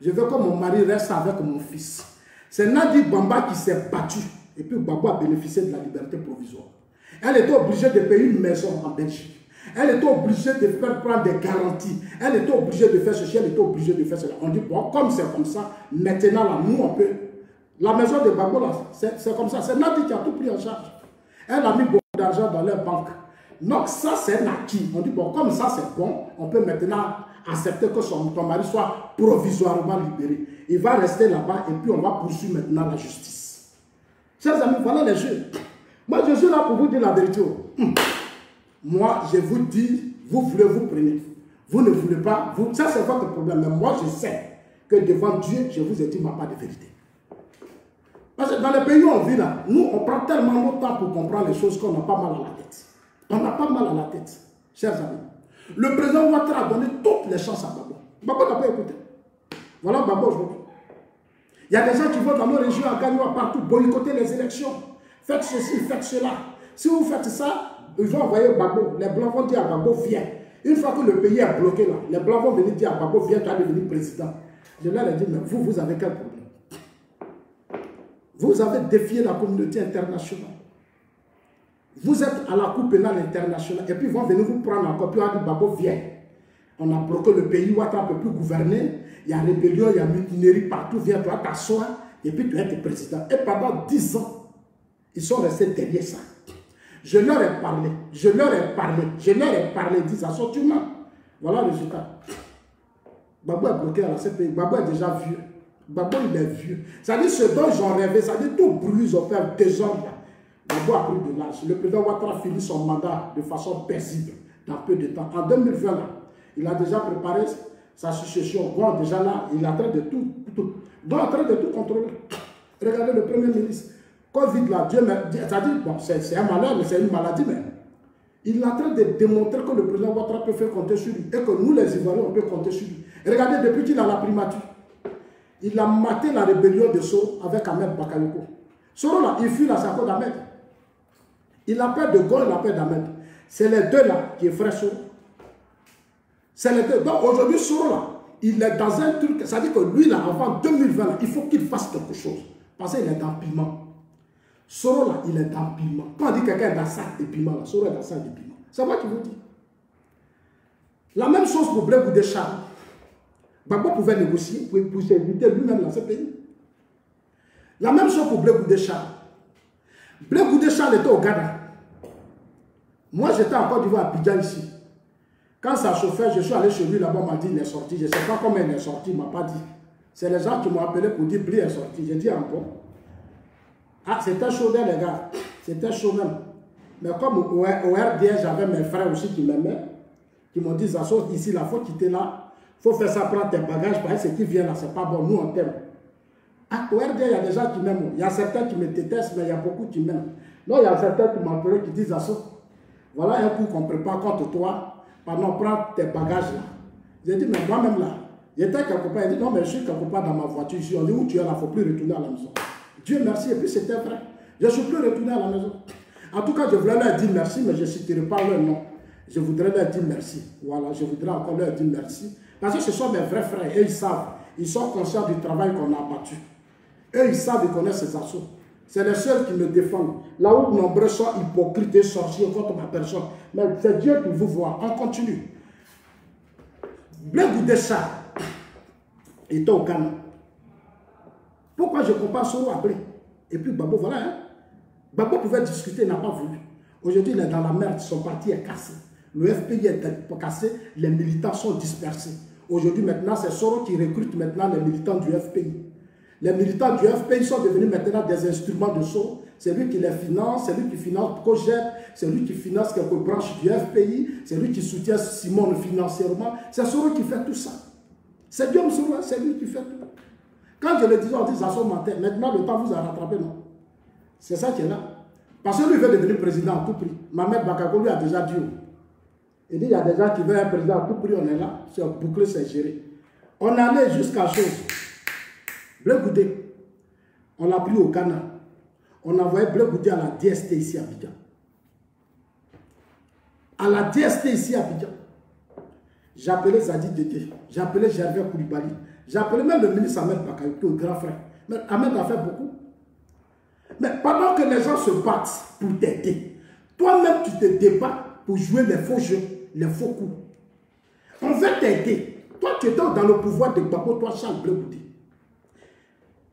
Je veux que mon mari reste avec mon fils. C'est Nadi Bamba qui s'est battu. Et puis Gbagbo a bénéficié de la liberté provisoire. Elle était obligée de payer une maison en Belgique. Elle était obligée de faire prendre des garanties. Elle était obligée de faire ceci, elle était obligée de faire cela. On dit, bon, comme c'est comme ça, maintenant, là, nous, on peut... La maison de Gbagbo, là, c'est comme ça. C'est Nadi qui a tout pris en charge. Elle a mis beaucoup d'argent dans leur banque. Donc, ça, c'est un acquis. On dit, bon, comme ça, c'est bon, on peut maintenant accepter que ton mari soit provisoirement libéré. Il va rester là-bas et puis on va poursuivre maintenant la justice. Chers amis, voilà les jeux. Moi, je suis là pour vous dire la vérité. Moi, je vous dis, vous voulez, vous prenez. Vous ne voulez pas, vous, ça c'est votre problème. Mais moi, je sais que devant Dieu, je vous ai dit ma part de vérité. Parce que dans les pays où on vit là, nous, on prend tellement de temps pour comprendre les choses qu'on n'a pas mal à la tête. On n'a pas mal à la tête, chers amis. Le président Ouattara a donné toutes les chances à Gbagbo. Gbagbo n'a pas écouté. Voilà Gbagbo aujourd'hui. Il y a des gens qui vont dans nos régions, à Gagnoa, partout, boycotter les élections. Faites ceci, faites cela. Si vous faites ça, ils vont envoyer Gbagbo. Les Blancs vont dire à Gbagbo, viens. Une fois que le pays est bloqué là, les Blancs vont venir dire à Gbagbo, viens, tu vas devenir président. Je leur ai dit, mais vous avez quel problème? Vous avez défié la communauté internationale. Vous êtes à la Cour pénale internationale et puis ils vont venir vous prendre encore. Puis on a dit, Gbagbo, viens. On a bloqué le pays, Ouattara ne peut plus gouverner. Il y a rébellion, il y a mutinerie partout. Viens, toi, t'asseoir et puis tu es président. Et pendant 10 ans, ils sont restés derrière ça. Je leur ai parlé, je leur ai parlé, disent à son humain. Voilà le résultat. Gbagbo est bloqué à la CPI, Gbagbo est déjà vieux. Gbagbo il est vieux. C'est-à-dire ce dont ils ont rêvé, c'est-à-dire tout brûle, ils ont fait un désordre. Gbagbo a pris de l'âge. Le président Ouattara finit son mandat de façon paisible dans peu de temps. En 2020, là, il a déjà préparé sa succession. Bon, déjà là, il est en train de tout contrôler. Regardez le premier ministre. Covid là, Dieu m'a dit, c'est-à-dire, bon, c'est un malheur, mais c'est une maladie même. Il est en train de démontrer que le président Ouattara peut faire compter sur lui et que nous, les Ivoiriens, on peut compter sur lui. Regardez, depuis qu'il a la primature, il a maté la rébellion de Soro avec Ahmed Bakayoko. Soro là, il fuit la Sako d'Ahmed. Il a peur de Gaulle, il a peur d'Ahmed. C'est les deux là qui est frère Soro. C'est les deux. Donc aujourd'hui, Soro là, il est dans un truc, ça veut dire que lui là, avant 2020, là, il faut qu'il fasse quelque chose. Parce qu'il est dans le piment. Soro là, il est dans le piment. Quand on dit quelqu'un est dans sac de piment, là, Soro est dans sac de piment. C'est moi qui vous dis. La même chose pour Blé Goudé Charles. Gbagbo pouvait négocier pour s'éviter lui-même dans ce pays. La même chose pour Blé Goudé Charles. Blé Goudé Charles était au Ghana. Moi, j'étais en Côte d'Ivoire à Abidjan ici. Quand ça chauffait, je suis allé chez lui là-bas, on m'a dit il est sorti. Je ne sais pas comment il est sorti, il ne m'a pas dit. C'est les gens qui m'ont appelé pour dire Blé est sorti. J'ai dit encore. Ah, c'était chaud les gars. C'était chaud même. Mais comme au RDS, j'avais mes frères aussi qui m'aimaient, qui m'ont dit, Zasso, ici, il faut quitter là. Il faut faire ça, prendre tes bagages, parce que ce qui vient là, c'est pas bon. Nous, on t'aime. Ah, au RDS, il y a des gens qui m'aiment. Il y a certains qui me détestent, mais il y a beaucoup qui m'aiment. Non, il y a certains qui m'appellent, qui disent, Zasso, voilà un coup qu'on prépare contre toi. Pardon, prends tes bagages là. J'ai dit, mais moi-même là, j'étais quelque part. Il dit, non, mais je suis quelque part dans ma voiture ici. On dit, où tu es là, il ne faut plus retourner à la maison. Dieu merci, et puis c'était vrai. Je ne suis plus retourné à la maison. En tout cas, je voulais leur dire merci, mais je ne citerai pas leur nom. Je voudrais leur dire merci. Voilà, je voudrais encore leur dire merci. Parce que ce sont mes vrais frères, et ils savent. Ils sont conscients du travail qu'on a abattu. Eux, ils savent, ils connaissent ces assauts. C'est les seuls qui me défendent. Là où nombreux sont hypocrites et sorciers contre ma personne. Mais c'est Dieu qui vous voit. On continue. Blé Goudé Charles était au Ghana. Pourquoi je compare Soro à Blé? Et puis Gbagbo, voilà. Hein? Gbagbo pouvait discuter, il n'a pas voulu. Aujourd'hui, il est dans la merde, son parti est cassé. Le FPI est cassé, les militants sont dispersés. Aujourd'hui, maintenant, c'est Soro qui recrute maintenant les militants du FPI. Les militants du FPI sont devenus maintenant des instruments de Soro. C'est lui qui les finance, c'est lui qui finance Cogep, c'est lui qui finance quelques branches du FPI, c'est lui qui soutient Simone financièrement. C'est Soro qui fait tout ça. C'est Guillaume Soro, c'est lui qui fait tout. Quand je le disais, on dit ça son menteur. Maintenant, le temps vous a rattrapé, non? C'est ça qui est là. Parce que lui veut devenir président à tout prix. Mohamed Bakayoko lui a déjà dit. Il dit, il y a des gens qui veulent un président à tout prix, on est là. C'est bouclé, c'est géré. On allait jusqu'à chose. Blé Goudé, on l'a pris au Ghana. On a envoyé Blé Goudé à la DST ici à Abidjan. À la DST ici à Abidjan. J'ai appelé Zadi Dédé, j'ai appelé Gervais Koulibaly, j'ai appelé même le ministre Ahmed Bakayoko, le grand frère. Mais Ahmed a fait beaucoup. Mais pendant que les gens se battent pour t'aider, toi-même tu te débats pour jouer les faux jeux, les faux coups. On veut t'aider. Toi tu es dans le pouvoir de Gbagbo, toi Charles Blé Goudé.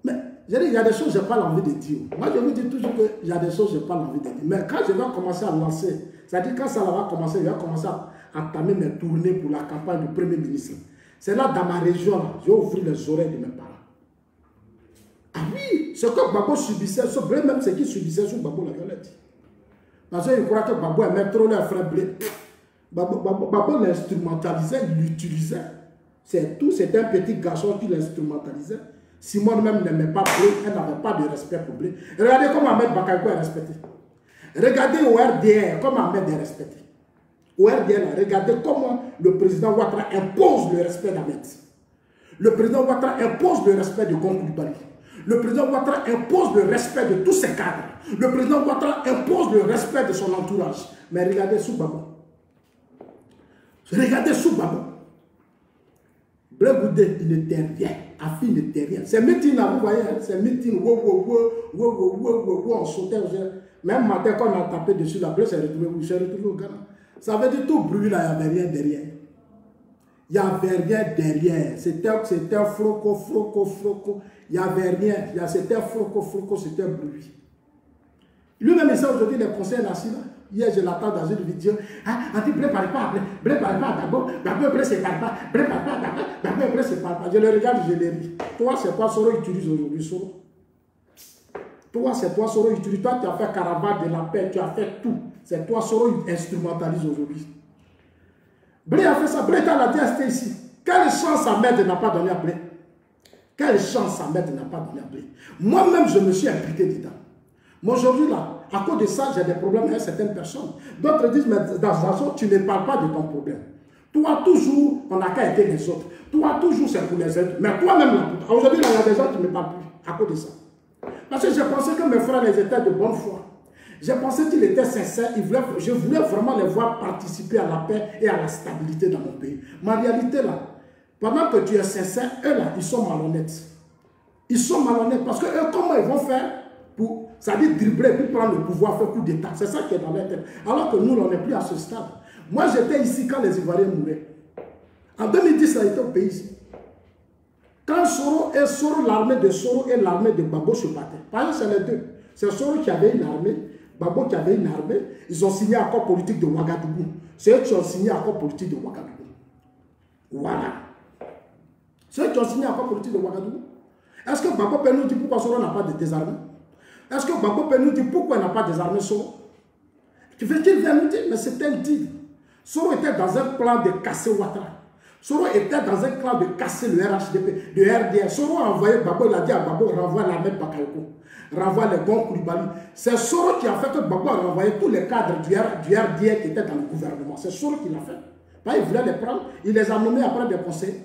Mais je dis, il y a des choses que je n'ai pas l'envie de dire. Moi je vous dis toujours qu'il y a des choses que je n'ai pas l'envie de dire. Mais quand je vais commencer à lancer, c'est-à-dire quand ça va commencer, je vais commencer à entamer mes tournées pour la campagne du Premier ministre. C'est là dans ma région, là, je vais ouvrir les oreilles de mes parents. Ah oui, ce que Gbagbo subissait, ce Blé même ce qu'il subissait sur Gbagbo, la violette. Parce qu'il croit que Gbagbo aimait trop leur frère Blé. Gbagbo l'instrumentalisait, il l'utilisait. C'est tout, c'était un petit garçon qui l'instrumentalisait. Simone même n'aimait pas Blé, elle n'avait pas de respect pour Blé. Regardez comment Ahmed Bakayoko est respecté. Regardez au RDR, comment Ahmed est respecté. Au RDR, regardez comment le président Ouattara impose le respect d'Ahmed. Le président Ouattara impose le respect de Gon Coulibaly. Le président Ouattara impose le respect de tous ses cadres. Le président Ouattara impose le respect de son entourage. Mais regardez sous Gbagbo. Regardez sous Gbagbo. Blé Goudé, il n'était rien. Afi n'était rien. Ces meetings là, vous voyez, ces meetings, on sautait. Même matin, quand on a tapé dessus, la Blé s'est retrouvée au Ghana. Ça veut dire tout bruit là, il n'y avait rien derrière. Il n'y avait rien derrière. C'était un froco. Il n'y avait rien. C'était un froco, c'était un bruit. Lui-même, il sait aujourd'hui les conseils assis là. Hier, je l'attends dans une vidéo. Ah, on dit, Blé parle pas, Blé parle pas d'abord, Blé se parle pas, Blé parle pas d'abord, Blé se parle pas. Je le regarde, je le ris. Toi, c'est toi, Soro, utilise aujourd'hui, Soro. Toi, c'est toi, Soro, utilise. Toi, tu as fait caravane de la paix, tu as fait tout. C'est toi, Soro, instrumentalise aujourd'hui. Blé a fait ça, Blé est à la DST ici. Quelle chance sa mère n'a pas donné à Blé? Quelle chance sa mère n'a pas donné à Blé? Moi-même, je me suis impliqué dedans. Mais aujourd'hui, là, à cause de ça, j'ai des problèmes avec certaines personnes. D'autres disent, mais dans ce sens, tu ne parles pas de ton problème. Toi, toujours, on n'a qu'à aider les autres. Toi, toujours, c'est pour les autres. Mais toi-même, aujourd'hui, il y a des gens qui ne me parlent plus à cause de ça. Parce que j'ai pensé que mes frères ils étaient de bonne foi. J'ai pensé qu'ils étaient sincères. Je voulais vraiment les voir participer à la paix et à la stabilité dans mon pays. Mais en réalité, là, pendant que tu es sincère, eux, là, ils sont malhonnêtes. Ils sont malhonnêtes parce que eux, comment ils vont faire pour, ça dit dribbler, puis prendre le pouvoir, faire coup d'État. C'est ça qui est dans leur tête. Alors que nous, on n'est plus à ce stade. Moi, j'étais ici quand les Ivoiriens mouraient. En 2010, ça a été au pays ici. Quand Soro, l'armée de Soro et l'armée de Gbagbo se battaient. Par exemple, c'est les deux. C'est Soro qui avait une armée, Gbagbo qui avait une armée. Ils ont signé l'accord politique de Ouagadougou. C'est eux qui ont signé l'accord politique de Ouagadougou. Voilà. C'est eux qui ont signé l'accord politique de Ouagadougou. Est-ce que Gbagbo peut nous dire pourquoi Soro n'a pas de désarmé? Est-ce que Gbagbo peut nous dire pourquoi il n'a pas désarmé Soro? Tu veux qu'il vienne nous dire? Mais c'est un tigre. Soro était dans un plan de casser Ouattara. Soro était dans un plan de casser le RHDP, le RDR. Soro a envoyé Gbagbo, il a dit à Gbagbo, renvoie l'armée de Bakayoko, renvoie les bons Koulibaly. C'est Soro qui a fait que Gbagbo a renvoyé tous les cadres du RDR qui étaient dans le gouvernement. C'est Soro qui l'a fait. Là, il voulait les prendre, il les a nommés après des conseils.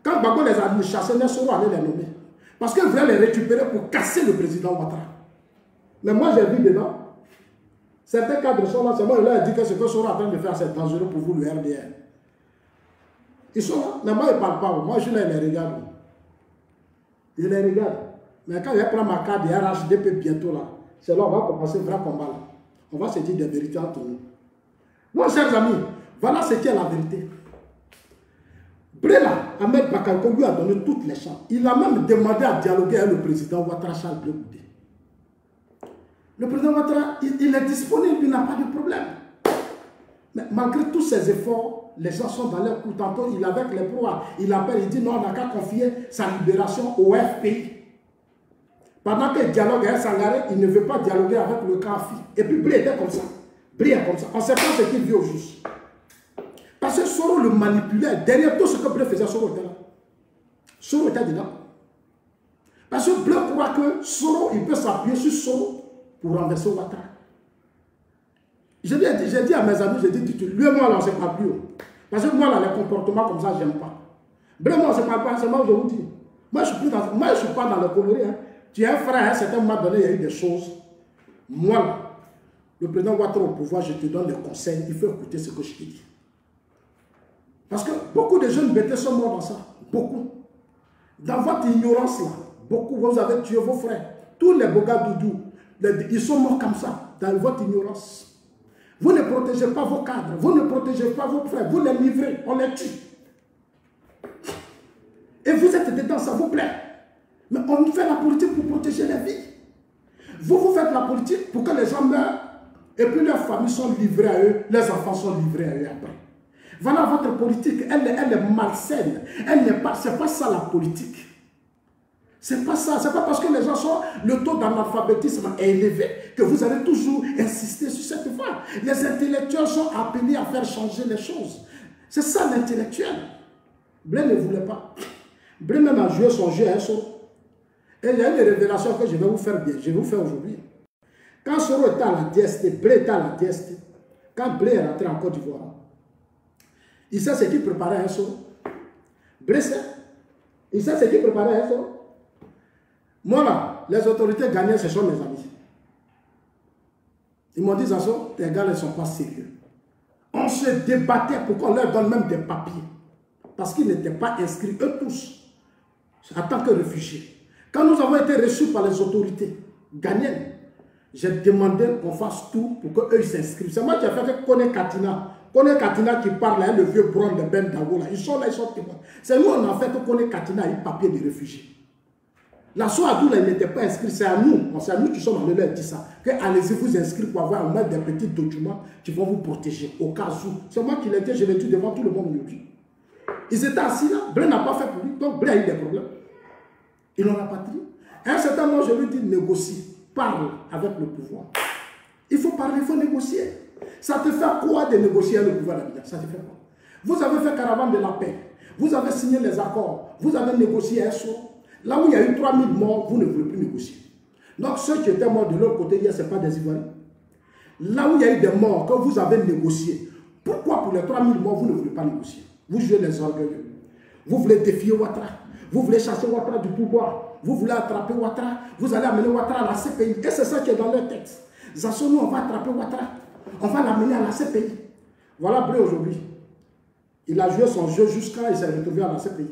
Quand Gbagbo les a chassés, Soro allait les nommer. Parce qu'il voulait les récupérer pour casser le président Ouattara. Mais moi, j'ai vu dedans. Certains cadres sont là, c'est moi, il leur a dit que ce que Soro est en train de faire, c'est dangereux pour vous, le RDR. Ils sont là, mais moi, ils ne parlent pas. Moi, je les regarde. Je les regarde. Mais quand je prends ma carte de RHDP bientôt, là, c'est là qu'on va commencer le vrai combat. Là. On va se dire des vérités entre nous. Moi, chers amis, voilà ce qui est la vérité. Brela, Ahmed Bakayoko lui a donné toutes les chances. Il a même demandé à dialoguer avec le président Ouattara Charles Blé Goudé. Le président Ouattara, il est disponible, il n'a pas de problème. Mais malgré tous ces efforts, les gens sont dans leur coup. Tantôt, il avec les proies, il appelle, il dit non, on n'a qu'à confier sa libération au FPI. Pendant qu'il dialogue avec Sangaré, il ne veut pas dialoguer avec le Kafi. Et puis Blé était comme ça. Blé est comme ça. On ne sait pas ce qu'il vit au juste. Parce que Soro le manipulait. Derrière tout ce que Blé faisait, Soro était là. Soro était dedans. Parce que Blé croit que Soro, il peut s'appuyer sur Soro pour renverser Ouattara. J'ai dit à mes amis, j'ai dit, lui et moi, là, on ne se parle plus. Parce que moi, là, les comportements comme ça, je n'aime pas. Blé, moi, on ne se parle pas, c'est moi, je vous dis. Moi, je ne suis pas dans le coloris. Hein. Tu es un frère, à un certain moment donné, il y a eu des choses. Moi, là, le président Ouattara au pouvoir, je te donne des conseils, il faut écouter ce que je te dis. Parce que beaucoup de jeunes bêtés sont morts dans ça. Beaucoup. Dans votre ignorance, là, beaucoup, vous avez tué vos frères. Tous les Bogadoudou, ils sont morts comme ça, dans votre ignorance. Vous ne protégez pas vos cadres, vous ne protégez pas vos frères, vous les livrez, on les tue. Et vous êtes dedans, ça vous plaît. Mais on fait la politique pour protéger les vies. Vous faites la politique pour que les gens meurent, et puis leurs familles sont livrées à eux, les enfants sont livrés à eux après. Voilà votre politique, elle est malsaine. C'est pas ça la politique. C'est pas ça. C'est pas parce que les gens sont, le taux d'analphabétisme est élevé que vous allez toujours insister sur cette voie. Les intellectuels sont appelés à faire changer les choses. C'est ça l'intellectuel. Blé ne voulait pas. Blé même a joué son jeu à un Soro. Et il y a une révélation que je vais vous faire bien. Je vais vous faire aujourd'hui. Quand Soro était à la DST, Blé était à la DST. Quand Blé est rentré en Côte d'Ivoire, il sait ce qu'il préparait à un Soro. Blé sait. Il sait ce qu'il préparait à un Soro. Moi là, les autorités gagnées, ce sont mes amis. Ils m'ont dit, Zazo, tes gars ne sont pas sérieux. On se débattait pour qu'on leur donne même des papiers. Parce qu'ils n'étaient pas inscrits, eux tous, en tant que réfugiés. Quand nous avons été reçus par les autorités ghanéennes, j'ai demandé qu'on fasse tout pour qu'eux s'inscrivent. C'est moi qui ai fait que Kone Katina. Kone Katina qui parle, là, le vieux bron de Ben Dago, là. Ils sont là, ils sont témoins. C'est nous, on a fait que Kone Katina a eu papier de réfugiés. La Soadou, il n'était pas inscrit, c'est à nous. C'est à nous qui sommes allés leur dire ça. Que allez-y vous inscrire pour avoir un des petits documents qui vont vous protéger au cas où. C'est moi qui l'ai dit, je l'ai dit devant tout le monde aujourd'hui. Ils étaient assis là, Blé n'a pas fait pour lui, donc Blé a eu des problèmes. Il n'en a pas pris. À un certain moment, je lui dis, négocie, parle avec le pouvoir. Il faut parler, il faut négocier. Ça te fait quoi de négocier avec le pouvoir d'Abidjan? Ça te fait quoi? Vous avez fait caravane de la paix. Vous avez signé les accords. Vous avez négocié un soir. Là où il y a eu 3000 morts, vous ne voulez plus négocier. Donc ceux qui étaient morts de l'autre côté hier, ce n'est pas des Ivoiriens. Là où il y a eu des morts, que vous avez négocié, pourquoi pour les 3000 morts, vous ne voulez pas négocier? Vous jouez les orgueilleux. Vous voulez défier Ouattara. Vous voulez chasser Ouattara du pouvoir. Vous voulez attraper Ouattara. Vous allez amener Ouattara à la CPI. Et c'est ça qui est dans leur texte. Zassonou, on va attraper Ouattara. On va l'amener à la CPI. Voilà Blé aujourd'hui. Il a joué son jeu jusqu'à il s'est retrouvé à la CPI.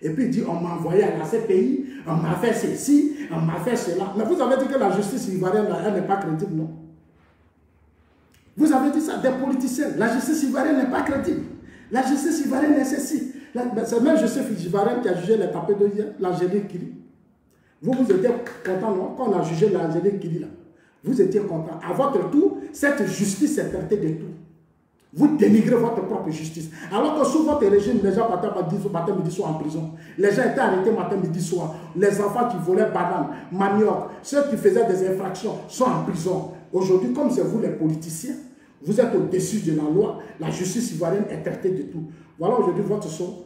Et puis il dit, on m'a envoyé à la CPI, on m'a fait ceci, on m'a fait cela. Mais vous avez dit que la justice ivoirienne, elle n'est pas crédible, non? Vous avez dit ça, des politiciens. La justice ivoirienne n'est pas crédible. La justice ivoirienne est ceci. C'est même justice ivoirienne qui a jugé les tapés de hier, l'Angélique Kili. Vous étiez content, non? Quand on a jugé l'Angélique Kili, là, vous étiez content. À votre tour, cette justice est traitée de tout. Vous dénigrez votre propre justice. Alors que sous votre régime, les gens matin, midi, soir en prison. Les gens étaient arrêtés matin, midi, soir. Les enfants qui volaient bananes, manioc, ceux qui faisaient des infractions sont en prison. Aujourd'hui, comme c'est vous les politiciens, vous êtes au-dessus de la loi. La justice ivoirienne est traitée de tout. Voilà aujourd'hui votre son.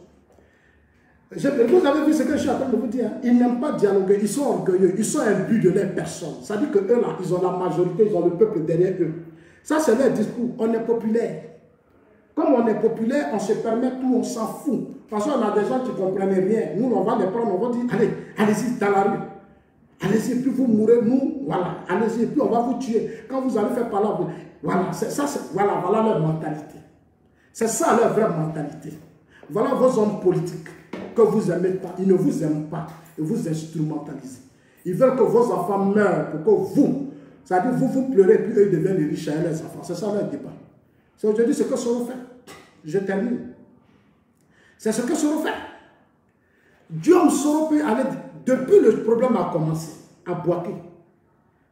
Vous avez vu ce que je suis en train de vous dire. Ils n'aiment pas dialoguer, ils sont orgueilleux, ils sont imbus de leur personne. Ça dit que eux là, ils ont la majorité, ils ont le peuple derrière eux. Ça c'est leur discours. On est populaire. Comme on est populaire, on se permet tout, on s'en fout. Parce qu'on a des gens qui ne comprennent rien. Nous, on va les prendre, on va dire, allez, allez-y dans la rue. Allez-y, puis vous mourrez, nous, voilà. Allez-y, puis on va vous tuer. Quand vous allez faire par là, voilà, voilà leur mentalité. C'est ça leur vraie mentalité. Voilà vos hommes politiques que vous n'aimez pas. Ils ne vous aiment pas. Ils vous instrumentalisent. Ils veulent que vos enfants meurent pour que vous, c'est-à-dire vous pleurez, puis eux deviennent les riches à leurs enfants. C'est ça leur débat. C'est aujourd'hui ce que Soro fait. Je termine. C'est ce que Soro fait. Guillaume Soro peut aller, depuis le problème a commencé, à Bouaké.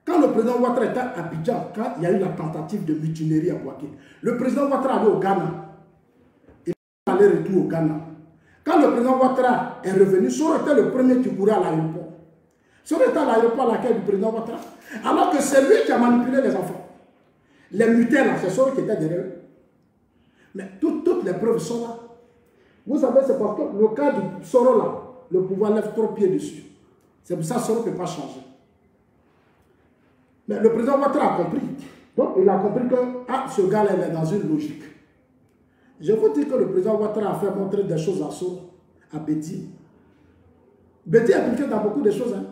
Quand le président Ouattara était à Abidjan, quand il y a eu la tentative de mutinerie à Bouaké, le président Ouattara allait au Ghana. Il allait retour au Ghana. Quand le président Ouattara est revenu, Soro était le premier qui courait à l'aéroport. Soro était à l'aéroport à l'accueil du président Ouattara. Alors que c'est lui qui a manipulé les enfants. Les mutins là, c'est Soro qui était derrière eux. Mais toutes les preuves sont là. Vous savez, c'est parce que le cas du Soro là, le pouvoir lève trop pied dessus. C'est pour ça que Soro ne peut pas changer. Mais le président Ouattara a compris. Donc il a compris que ce gars-là est dans une logique. Je vous dis que le président Ouattara a fait montrer des choses à Soro, à Bédié. Bédié est impliqué dans beaucoup de choses. Hein.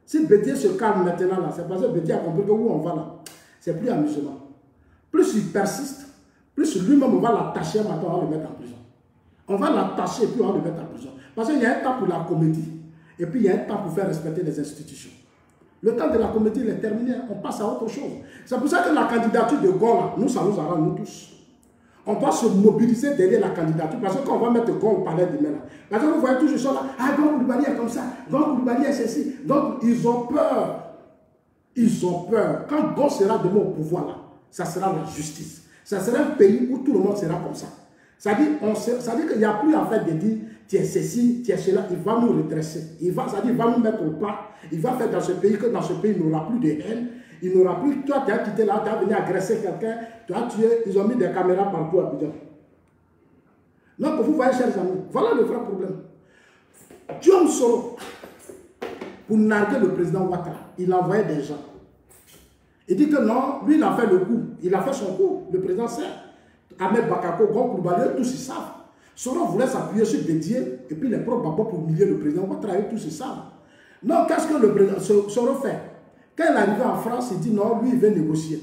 Si Bédié se calme maintenant là, c'est parce que Bédié a compris que où on va là, c'est plus amusement. Plus il persiste, plus lui-même on va l'attacher un matin, on va le mettre en prison. On va l'attacher et puis on va le mettre en prison. Parce qu'il y a un temps pour la comédie. Et puis il y a un temps pour faire respecter les institutions. Le temps de la comédie il est terminé, on passe à autre chose. C'est pour ça que la candidature de Gon, nous, ça nous arrange, nous tous. On doit se mobiliser derrière la candidature. Parce que quand on va mettre Gon au palais de Mela, parce que vous voyez toujours ça là, Gon Coulibaly est comme ça, Gon Coulibaly est ceci. Donc ils ont peur. Ils ont peur. Quand Gon sera demain au pouvoir là, ça sera la justice. Ça sera un pays où tout le monde sera comme ça. Ça dit qu'il n'y a plus en fait de dire tu es ceci, tu es cela, il va nous redresser. Il va nous mettre au pas. Il va faire dans ce pays que dans ce pays, il n'aura plus de haine. Il n'aura plus. Toi, tu as quitté là, tu as venu agresser quelqu'un, tu as tué, ils ont mis des caméras partout à Abidjan. Donc, vous voyez, chers amis, voilà le vrai problème. Guillaume Soro, pour narguer le président Ouattara, il envoyait des gens. Il dit que non, lui, il a fait le coup. Il a fait son coup, le président Serre. Ahmed Bakako, Gon Coulibaly, tous ils savent. Soro voulait s'appuyer sur Bédié et puis les propres babos pour humilier le président Ouattara, tous ils savent. Non, qu'est-ce que le président Soro fait? Quand il est arrivé en France, il dit non, lui, il veut négocier.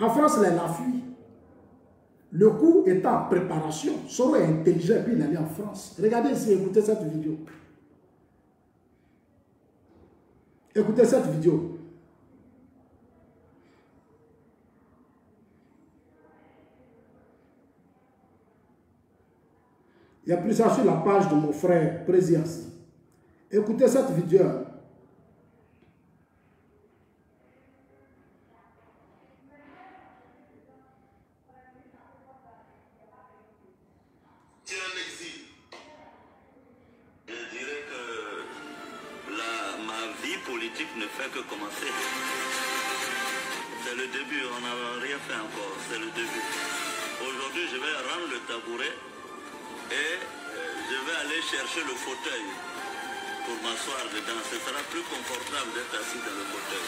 En France, il a fui. Le coup est en préparation. Soro est intelligent et puis il est allé en France. Regardez ici, écoutez cette vidéo. Écoutez cette vidéo. Il y a plus ça sur la page de mon frère Présidence. Écoutez cette vidéo. vie politique ne fait que commencer. C'est le début, on n'a rien fait encore, c'est le début. Aujourd'hui, je vais rendre le tabouret et je vais aller chercher le fauteuil pour m'asseoir dedans. Ce sera plus confortable d'être assis dans le fauteuil.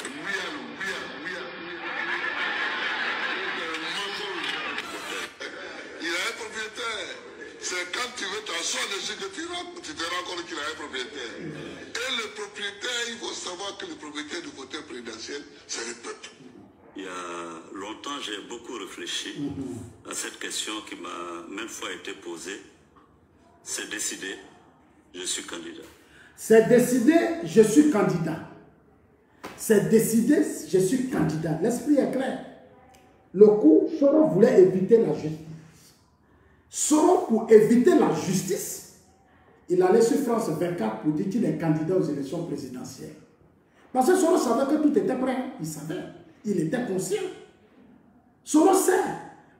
Il a un propriétaire. C'est quand tu veux t'asseoir dessus que tu te rends compte qu'il a un propriétaire. Et le propriétaire, il faut savoir que le propriétaire du fauteuil présidentiel, c'est le peuple. Il y a longtemps, j'ai beaucoup réfléchi à cette question qui m'a maintes fois été posée. C'est décidé, je suis candidat. C'est décidé, je suis candidat. C'est décidé, je suis candidat. L'esprit est clair. Le coup, Soro voulait éviter la justice. Soro, pour éviter la justice, il allait sur France 24 pour dire qu'il est candidat aux élections présidentielles. Parce que Soro savait que tout était prêt. Il savait. Il était conscient. Soro sait.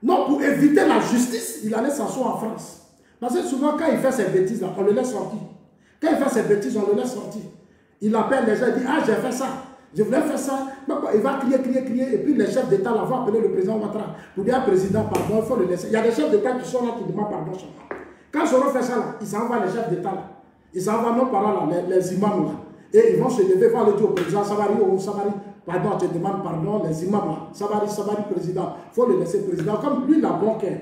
Non, pour éviter la justice, il allait s'asseoir en France. Parce que souvent, quand il fait ses bêtises, là, on le laisse sortir. Quand il fait ses bêtises, on le laisse sortir. Il appelle les gens, il dit, ah, j'ai fait ça. Je voulais faire ça. Il va crier. Et puis les chefs d'État là, vont appeler le président Ouattara pour dire, président, pardon, il faut le laisser. Il y a des chefs d'État qui sont là, qui demandent pardon. Quand Soro fait ça, là, il s'envoie les chefs d'État là. Il s'envoie nos parents là, les imams là. Et ils vont se lever, vont aller dire au président, Savary, pardon, je te demande pardon, les imams là. Savary, président. Il faut le laisser président. Comme lui, il a bon cœur.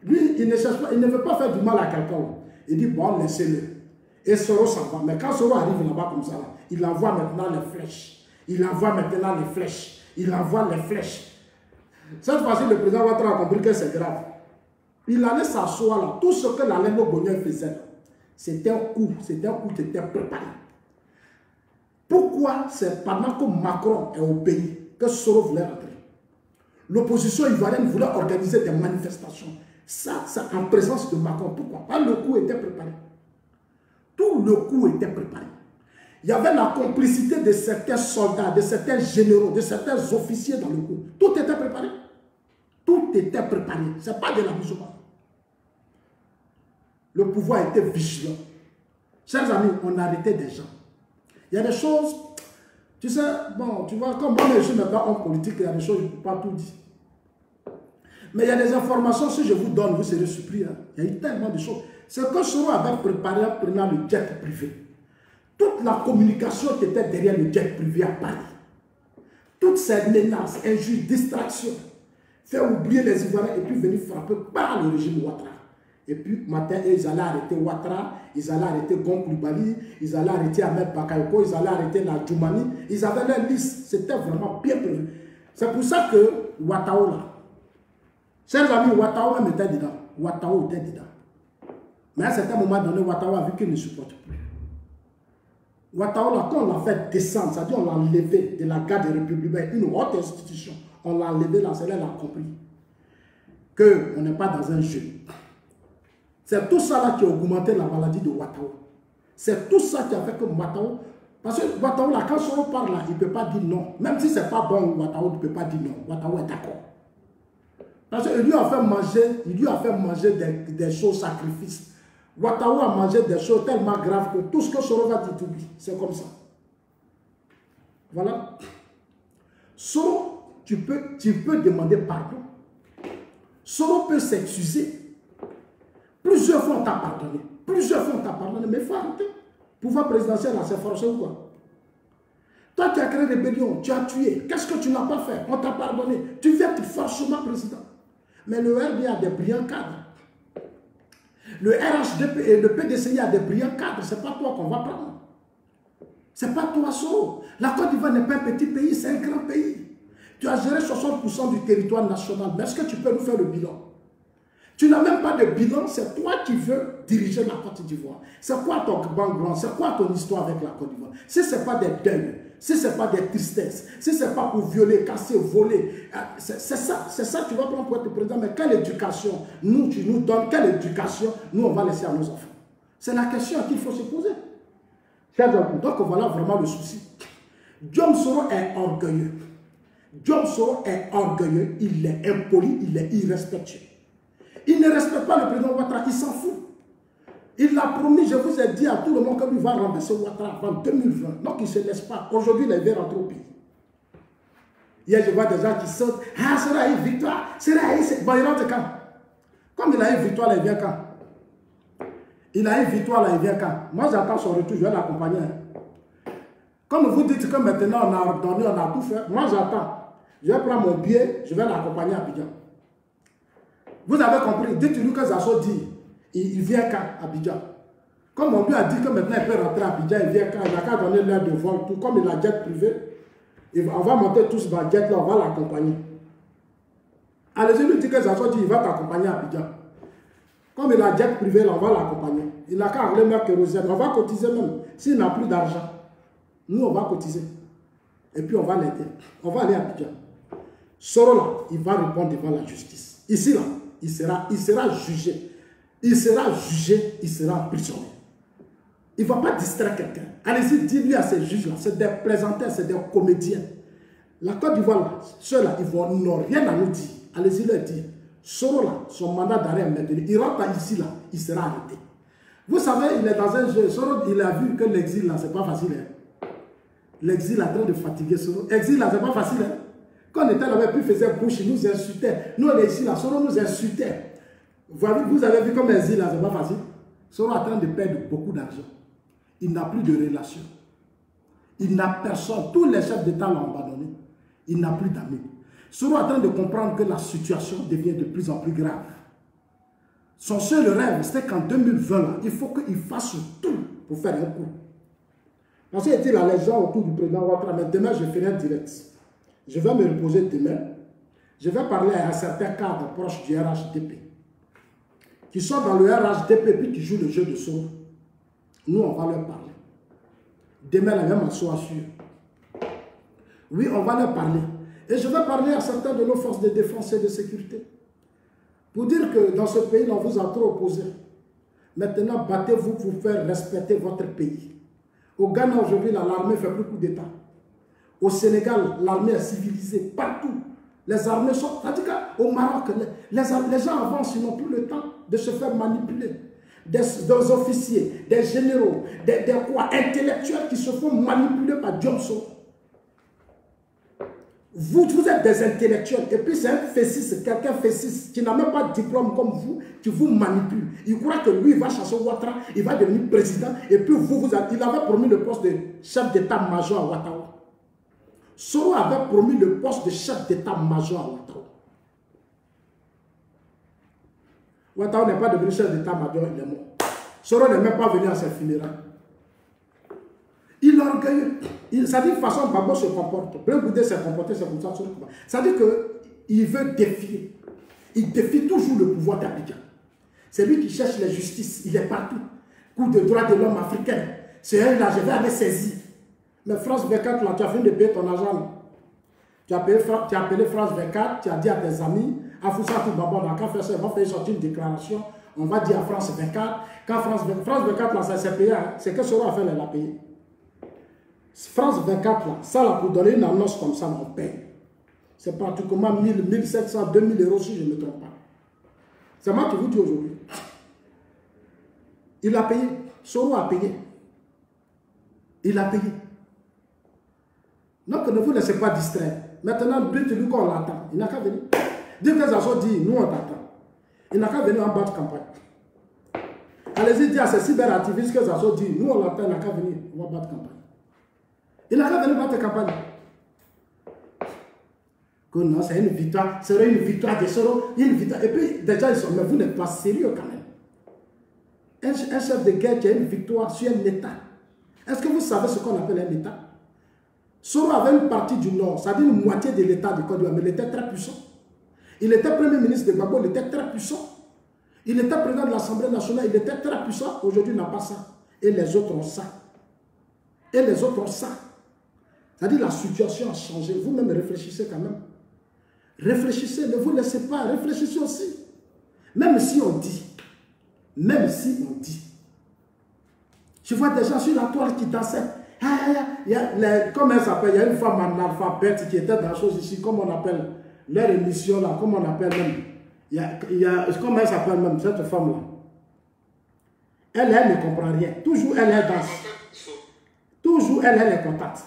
Lui, il ne cherche pas, il ne veut pas faire du mal à quelqu'un. Il dit, bon, laissez-le. Et Soro s'en va. Mais quand Soro arrive là-bas comme ça, là, il envoie maintenant les flèches. Il envoie maintenant les flèches. Cette fois-ci, le président Ouattara a compris que c'est grave. Il allait s'asseoir là. Tout ce que la Lengo Bonnier faisait, c'était un coup qui était préparé. Pourquoi c'est pendant que Macron est au pays que Soro voulait rentrer? L'opposition ivoirienne voulait organiser des manifestations. Ça, c'est en présence de Macron. Pourquoi? Parce que le coup était préparé. Tout le coup était préparé. Il y avait la complicité de certains soldats, de certains généraux, de certains officiers dans le coup. Tout était préparé. Tout était préparé. Ce n'est pas de l'amusement. Le pouvoir était vigilant. Chers amis, on arrêtait des gens. Il y a des choses, tu sais, bon, tu vois, comme moi, je ne suis pas en politique, il y a des choses, je ne peux pas tout dire. Mais il y a des informations, si je vous donne, vous serez surpris. Hein. Il y a eu tellement de choses. C'est que Soro avait préparé en prenant le jet privé. Toute la communication qui était derrière le jet privé à Paris, toutes ces menaces, injures, distractions, faire oublier les Ivoiriens et puis venir frapper par le régime Ouattara. Et puis, matin, ils allaient arrêter Ouattara, ils allaient arrêter Gon Coulibaly, ils allaient arrêter Ahmed Bakayoko, ils allaient arrêter la Djoumani. Ils avaient leur liste, c'était vraiment bien prévu. C'est pour ça que Ouattao là, chers amis, Ouattao même était dedans. Ouattao était dedans. Mais à un certain moment donné, Ouattao a vu qu'il ne supporte plus. Ouattao, là, quand on l'a fait descendre, c'est-à-dire on l'a enlevé de la garde des républicains, une haute institution, on l'a enlevé là, c'est là qu'il a compris qu'on n'est pas dans un jeu. C'est tout ça là qui a augmenté la maladie de Ouattao. C'est tout ça qui a fait que Ouattao, parce que Ouattao là, quand Soro parle là, il ne peut pas dire non. Même si ce n'est pas bon, Ouattao ne peut pas dire non. Ouattao est d'accord. Parce qu'il lui a fait manger des choses sacrifices. Ouattao a mangé des choses tellement graves que tout ce que Soro va dire, t'oublie. C'est comme ça. Voilà. Soro, tu peux demander pardon. Soro peut s'excuser. Plusieurs fois on t'a pardonné. Mais il faut arrêter. Pouvoir présidentiel, c'est forcé ou quoi? Toi, tu as créé rébellion, tu as tué. Qu'est-ce que tu n'as pas fait? On t'a pardonné. Tu viens forcément président. Mais le RD a des brillants cadres. Le RHDP et le PDCI a des brillants cadres. Ce n'est pas toi qu'on va prendre. Ce n'est pas toi, Soro. La Côte d'Ivoire n'est pas un petit pays, c'est un grand pays. Tu as géré 60% du territoire national. Mais est-ce que tu peux nous faire le bilan? Tu n'as même pas de bilan, c'est toi qui veux diriger la Côte d'Ivoire. C'est quoi ton background? C'est quoi ton histoire avec la Côte d'Ivoire? Si ce n'est pas des deuils, si ce n'est pas des tristesses, si ce n'est pas pour violer, casser, voler, c'est ça que tu vas prendre pour être président. Mais quelle éducation tu nous donnes? Quelle éducation nous on va laisser à nos enfants? C'est la question qu'il faut se poser. Donc voilà vraiment le souci. Guillaume Soro est orgueilleux. Guillaume Soro est orgueilleux, il est impoli, il est irrespectueux. Il ne respecte pas le président Ouattara, il s'en fout. Il l'a promis, je vous ai dit à tout le monde qu'il va renverser Ouattara avant 2020. Donc il ne se laisse pas. Aujourd'hui, il veut rentrer au pays. Hier, je vois des gens qui sautent. Ah, c'est là, une victoire. C'est là, bon, il rentre quand? Comme il a une victoire, là, il vient quand? Il a une victoire, là, il vient quand? Moi, j'attends son retour, je vais l'accompagner. Comme vous dites que maintenant, on a donné, on a tout fait. Moi, j'attends. Je vais prendre mon billet, je vais l'accompagner à Abidjan. Vous avez compris? Dites-lui que Zasso dit, il vient quand? À Abidjan. Comme on lui a dit que maintenant, il peut rentrer à Abidjan, il vient quand? Il n'a qu'à donner l'heure de vol, tout. Comme il a jet privé, on va monter tous dans le jet là, on va l'accompagner. Allez-y, lui dit que Zasso dit, il va t'accompagner à Abidjan. Comme il a jet privé là, on va l'accompagner. Il n'a qu'à aller mettre kérosène. On va cotiser même. S'il n'a plus d'argent, nous, on va cotiser. Et puis, on va l'aider. On va aller à Abidjan. Soro là, il va répondre devant la justice. Ici là, il sera jugé. Il sera jugé, il sera emprisonné. Il ne va pas distraire quelqu'un. Allez-y, dis-lui à ces juges-là, c'est des plaisantins, c'est des comédiens. La Côte d'Ivoire, ceux-là, ils n'ont rien à nous dire. Allez-y leur dire. Soro là, son mandat d'arrêt est maintenant. Il rentre ici là, il sera arrêté. Vous savez, il est dans un jeu. Soro, il a vu que l'exil là, c'est pas facile. Hein? L'exil est en train de fatiguer Soro. L'exil là, c'est pas facile. Hein? Quand on était là-bas, puis il faisait bouche, il nous insultait. Nous, on est ici là, Soro nous insultait. Vous avez vu comme l'exil là, c'est pas facile. Soro est en train de perdre beaucoup d'argent. Il n'a plus de relations. Il n'a personne. Tous les chefs d'État l'ont abandonné. Il n'a plus d'amis. Soro est en train de comprendre que la situation devient de plus en plus grave. Son seul rêve, c'était qu'en 2020, là, il faut qu'il fasse tout pour faire un coup. Parce qu'il était là, les gens autour du président Ouattara, mais demain, je ferai un direct. Je vais me reposer demain. Je vais parler à certains cadres proches du RHDP, qui sont dans le RHDP puis qui jouent le jeu de Soro. Nous, on va leur parler. Demain, la même soit sûr. Oui, on va leur parler. Et je vais parler à certains de nos forces de défense et de sécurité. Pour dire que dans ce pays, on vous a trop opposé. Maintenant, battez-vous pour faire respecter votre pays. Au Ghana, aujourd'hui, l'armée fait beaucoup d'État. Au Sénégal, l'armée est civilisée. Partout. Les armées sont... C'est-à-dire qu'au Maroc, les gens avancent, ils n'ont plus le temps de se faire manipuler. Des officiers, des généraux, des intellectuels qui se font manipuler par Johnson. Vous êtes des intellectuels, et puis c'est un fessis, quelqu'un fessis, qui n'a même pas de diplôme comme vous, qui vous manipule. Il croit que lui, il va chasser Ouattara, il va devenir président, et puis il avait promis le poste de chef d'état-major à Ouattara. Soro avait promis le poste de chef d'état-major à Ouattara. Ouattara n'est pas devenu chef d'état-major, il est mort. Soro n'est même pas venu à ses funérailles. Il est orgueilleux. Ça dit de toute façon, Gbagbo se comporte. Blé Goudé s'est comporté, c'est comme ça. Ça dit qu'il veut défier. Il défie toujours le pouvoir d'Abidjan. C'est lui qui cherche la justice. Il est partout. Coup de droit de l'homme africain. C'est elle là, je vais aller saisir. Mais France 24, là, tu as fini de payer ton argent. Tu as appelé France 24, tu as dit à tes amis, à Foussa Toubaba, on a qu'à faire ça, on va faire sortir une déclaration. On va dire à France 24. Quand France 24, là, ça s'est payé. C'est que Soro a fait, elle a payé. France 24, là, ça, là, pour donner une annonce comme ça, on paye. C'est pratiquement 1000, 1700, 2000 euros si je ne me trompe pas. C'est moi qui vous dis aujourd'hui. Il a payé. Soro a payé. Il a payé. Donc ne vous laissez pas distraire. Maintenant, dites-lui qu'on l'attend. Il n'a qu'à venir. Dites que Zasso dit, nous on t'attend. Il n'a qu'à venir en bas de campagne. Allez-y dire à ces cyberactivistes que Zasso dit, nous on l'attend, il n'a qu'à venir, on va battre campagne. Il n'a qu'à venir battre campagne. Que non, c'est une victoire, c'est une victoire de Soro, une victoire. Et puis, déjà, ils sont, mais vous n'êtes pas sérieux quand même. Un chef de guerre qui a une victoire sur un État. Est-ce que vous savez ce qu'on appelle un État? Soro avait une partie du Nord, c'est-à-dire une moitié de l'État du Côte d'Ivoire, mais il était très puissant. Il était premier ministre de Gbagbo, il était très puissant. Il était président de l'Assemblée nationale, il était très puissant. Aujourd'hui, il n'a pas ça. Et les autres ont ça. Et les autres ont ça. C'est-à-dire la situation a changé. Vous-même réfléchissez quand même. Réfléchissez, ne vous laissez pas. Réfléchissez aussi. Même si on dit. Je vois des gens sur la toile qui dansaient. Comment elle s'appelle? Il y a une femme analphabète qui était dans la chose ici. Comment on appelle leur émission là? Comment on appelle même? Comment elle s'appelle même cette femme là? Elle ne comprend rien. Toujours, elle danse. Toujours, elle est contacte.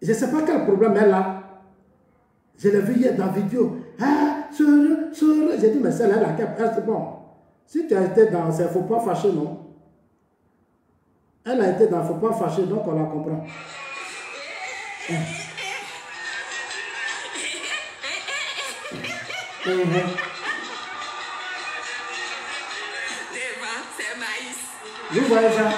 Je ne sais pas quel problème elle a. Je l'ai vu hier dans la vidéo. Ah, j'ai dit, mais celle-là, c'est bon. Si tu as été dans, il ne faut pas fâcher, non? Elle a été dans, il ne faut pas fâcher, donc on la comprend. Vous voyez ça?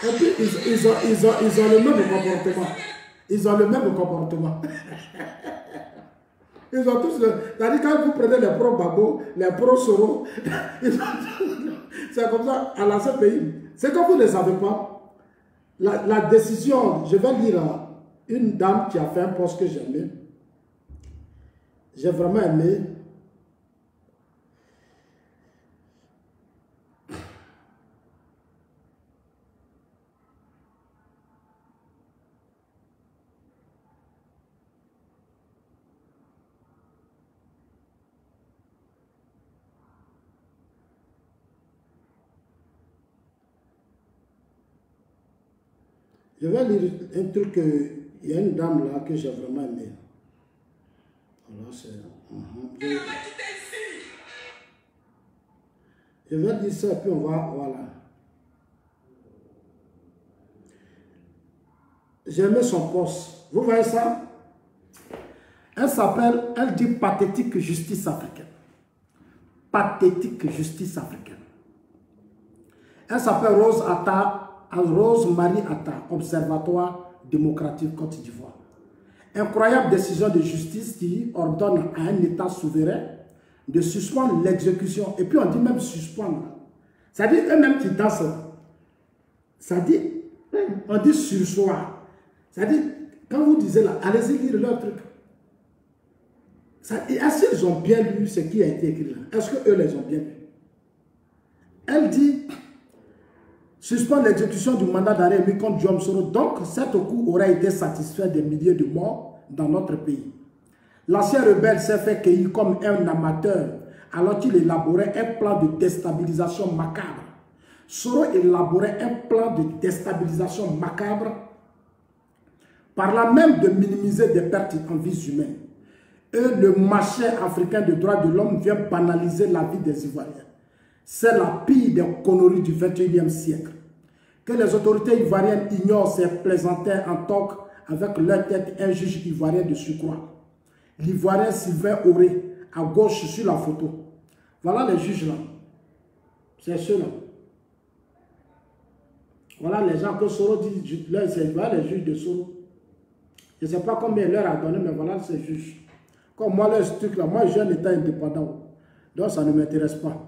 Et puis, ils ont le même comportement. Ils ont le même comportement. Ils ont tous le... C'est-à-dire, quand vous prenez les pro-Babo, les pro-Soro, c'est comme ça, à l'ancien pays. C'est comme vous ne savez pas. La décision, je vais lire une dame qui a fait un post que j'ai aimé. J'ai vraiment aimé. Je vais lire un truc, il y a une dame là que j'ai vraiment aimé. Alors c'est... Je vais dire ça et puis on va... Voilà. J'ai aimé son poste. Vous voyez ça? Elle s'appelle, elle dit pathétique justice africaine. Pathétique justice africaine. Elle s'appelle Rose-Marie Atta, Observatoire démocratique Côte d'Ivoire. Incroyable décision de justice qui ordonne à un État souverain de suspendre l'exécution. Et puis on dit même suspendre. C'est-à-dire eux-mêmes qui dansent. C'est-à-dire, on dit sursoir. C'est-à-dire, quand vous disiez là, allez-y lire leur truc. Est-ce qu'ils ont bien lu ce qui a été écrit là? Est-ce qu'eux les ont bien lu? Elle dit... Suspendre l'exécution du mandat d'arrêt mis contre Guillaume Soro. Donc, cet coup aurait été satisfait des milliers de morts dans notre pays. L'ancien rebelle s'est fait cueillir comme un amateur alors qu'il élaborait un plan de déstabilisation macabre. Soro élaborait un plan de déstabilisation macabre par là même de minimiser des pertes en vies humaines. Et le marché africain des droits de l'homme vient banaliser la vie des Ivoiriens. C'est la pire des conneries du 21e siècle. Que les autorités ivoiriennes ignorent ces plaisantins en toque avec leur tête un juge ivoirien de surcroît. L'Ivoirien Sylvain Auré, à gauche sur la photo. Voilà les juges là. C'est ceux-là. Voilà les gens que Soro dit, voilà les juges de Soro. Je ne sais pas combien il leur a donné, mais voilà ces juges. Comme moi, leur truc là, moi j'ai un État indépendant. Donc ça ne m'intéresse pas.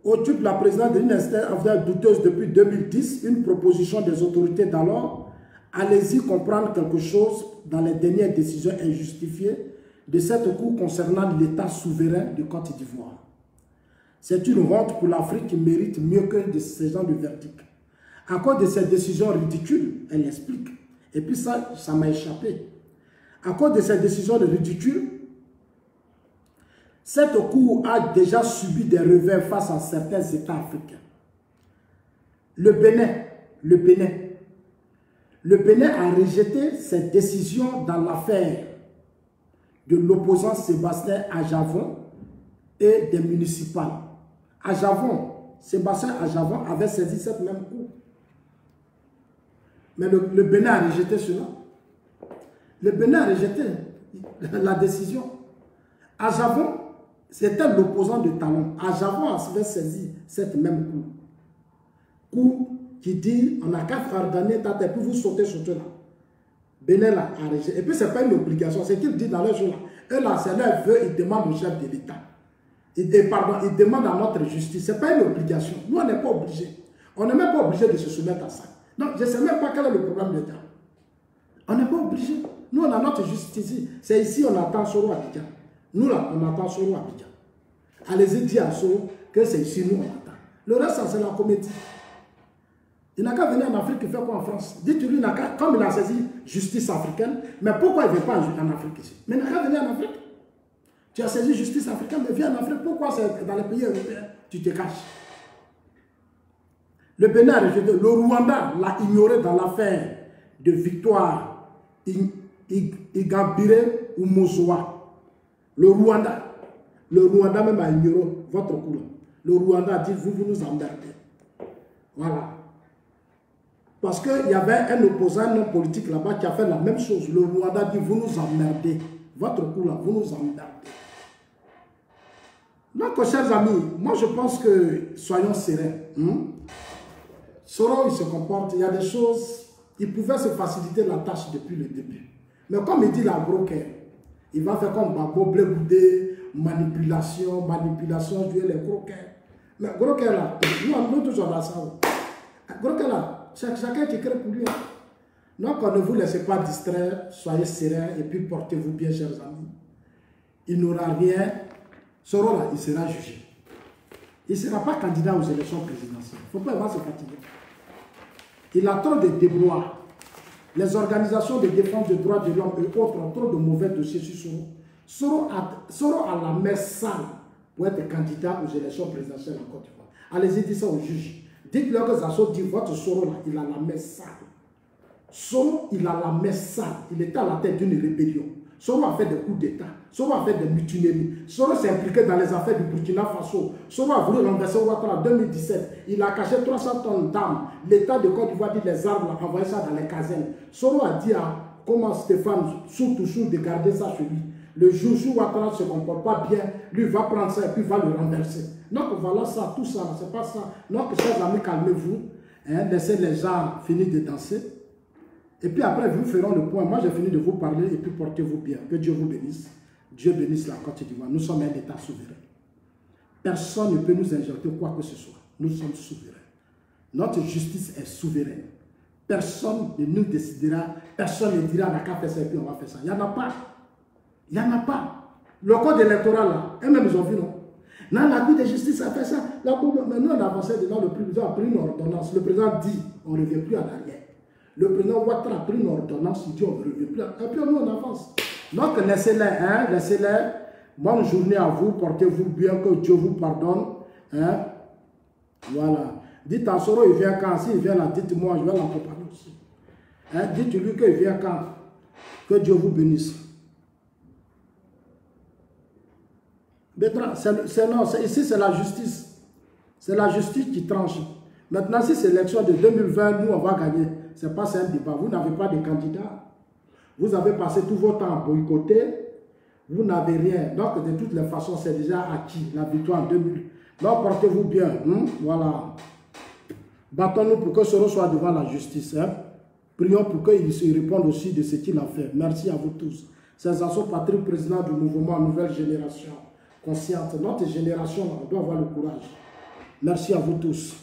Occupe la présidence d'une instance douteuse depuis 2010, une proposition des autorités d'alors. Allez-y comprendre quelque chose dans les dernières décisions injustifiées de cette Cour concernant l'État souverain de Côte d'Ivoire. C'est une honte pour l'Afrique qui mérite mieux que de ces gens de verdict. À cause de ces décisions ridicules, elle explique. Et puis ça m'a échappé. À cause de ces décisions ridicules, cette Cour a déjà subi des revers face à certains États africains. Le Bénin a rejeté cette décision dans l'affaire de l'opposant Sébastien Ajavon et des municipales. Sébastien Ajavon avait saisi cette même Cour. Mais le Bénin a rejeté cela. Le Bénin a rejeté la décision. Ajavon, c'était l'opposant de Talon. Ajavon avait saisi cette même Cour. Cour qui dit, on n'a qu'à ordonner ta tête, puis vous sautez là. Bénin là a rejeté. Et puis ce n'est pas une obligation, c'est qu'il dit dans leur jour là. Eux là, c'est leur vœu, ils demandent au chef de l'État. Ils demandent à notre justice. Ce n'est pas une obligation. Nous, on n'est pas obligés. On n'est même pas obligé de se soumettre à ça. Donc, je ne sais même pas quel est le problème de l'État. On n'est pas obligé. Nous, on a notre justice ici. C'est ici on attend Soro à Abidjan. Nous, là, on attend Soro à Abidjan. Allez-y dire à Soro que c'est ici, nous, on attend. Le reste, c'est la comédie. Il n'a qu'à venir en Afrique, il fait quoi en France? Dites-lui, comme il a saisi justice africaine, mais pourquoi il ne vient pas en Afrique ici? Mais il n'a qu'à venir en Afrique. Tu as saisi justice africaine, mais viens en Afrique. Pourquoi c'est dans les pays européens? Tu te caches. Le Bénin a rejeté. Le Rwanda l'a ignoré dans l'affaire de Victoire Ingabire ou Mozoa. Le Rwanda même a ignoré votre coup. Le Rwanda a dit, vous nous emmerdez. Voilà. Parce qu'il y avait un opposant, un homme politique là-bas qui a fait la même chose. Le Rwanda dit, vous nous emmerdez. Votre coup là, vous nous emmerdez. Donc, chers amis, moi je pense que soyons sereins. Soro, il se comporte, il y a des choses, il pouvait se faciliter la tâche depuis le début. Mais comme il dit la broker, il va faire comme Babo, Blé-Boudé, manipulation, jouer les croquets. Mais croquets là, nous on est toujours dans ça. Croquets là, chacun qui crée pour lui. Donc, ne vous laissez pas distraire, soyez sereins et puis portez-vous bien, chers amis. Il n'aura rien. Soro là, il sera jugé. Il ne sera pas candidat aux élections présidentielles. Il ne faut pas avoir se fatiguer. Il a trop de déboires. Les organisations de défense des droits de l'homme et autres ont trop de mauvais dossiers sur Soro. Soro a la main sale pour être candidat aux élections présidentielles en Côte d'Ivoire. Allez-y, dites ça aux juges. Dites-leur que Zasso dit, votre Soro là, il a la main sale. Soro, il a la main sale. Il était à la tête d'une rébellion. Soro a fait des coups d'État. Soro a fait des mutineries. Soro s'est impliqué dans les affaires du Burkina Faso. Soro a voulu renverser Ouattara en 2017. Il a caché 300 tonnes d'armes. L'État de Côte d'Ivoire dit les armes, il a envoyé ça dans les casernes. Soro a dit à comment Stéphane toujours de garder ça chez lui. Le jour où Ouattara ne se comporte pas bien, lui va prendre ça et puis va le renverser. Donc voilà ça, tout ça, c'est pas ça. Donc chers amis, calmez-vous. Laissez les gens finir de danser. Et puis après, nous ferons le point. Moi, j'ai fini de vous parler et puis portez-vous bien. Que Dieu vous bénisse. Dieu bénisse la Côte d'Ivoire. Nous sommes un État souverain. Personne ne peut nous injecter quoi que ce soit. Nous sommes souverains. Notre justice est souveraine. Personne ne nous décidera, personne ne dira on n'a qu'à faire ça et puis on va faire ça. Il n'y en a pas. Il n'y en a pas. Le code électoral, là, eux-mêmes, ils ont vu, non? Non, la Cour de justice a fait ça. La Cour, maintenant, on a avancé dedans, le président a pris une ordonnance. Le président dit on ne revient plus en arrière. Le président Ouattara a pris une ordonnance, il dit on ne revient plus. Et puis nous on avance. Donc laissez-les, laissez-les. Bonne journée à vous, portez-vous bien, que Dieu vous pardonne. Voilà. Dites à Soro, il vient quand? S'il vient là, dites-moi, je vais l'accompagner aussi. Dites-lui qu'il vient quand? Que Dieu vous bénisse. Ici c'est la justice. C'est la justice qui tranche. Maintenant, si c'est l'élection de 2020, nous on va gagner. Ce n'est pas un débat. Vous n'avez pas de candidat. Vous avez passé tout votre temps à boycotter. Vous n'avez rien. Donc, de toutes les façons, c'est déjà acquis, la victoire en 2000. Donc, portez-vous bien. Voilà. Battons-nous pour que Soro soit devant la justice. Prions pour qu'il se réponde aussi de ce qu'il a fait. Merci à vous tous. C'est Zasso Patrick, président du mouvement Nouvelle Génération. Consciente. Notre génération, on doit avoir le courage. Merci à vous tous.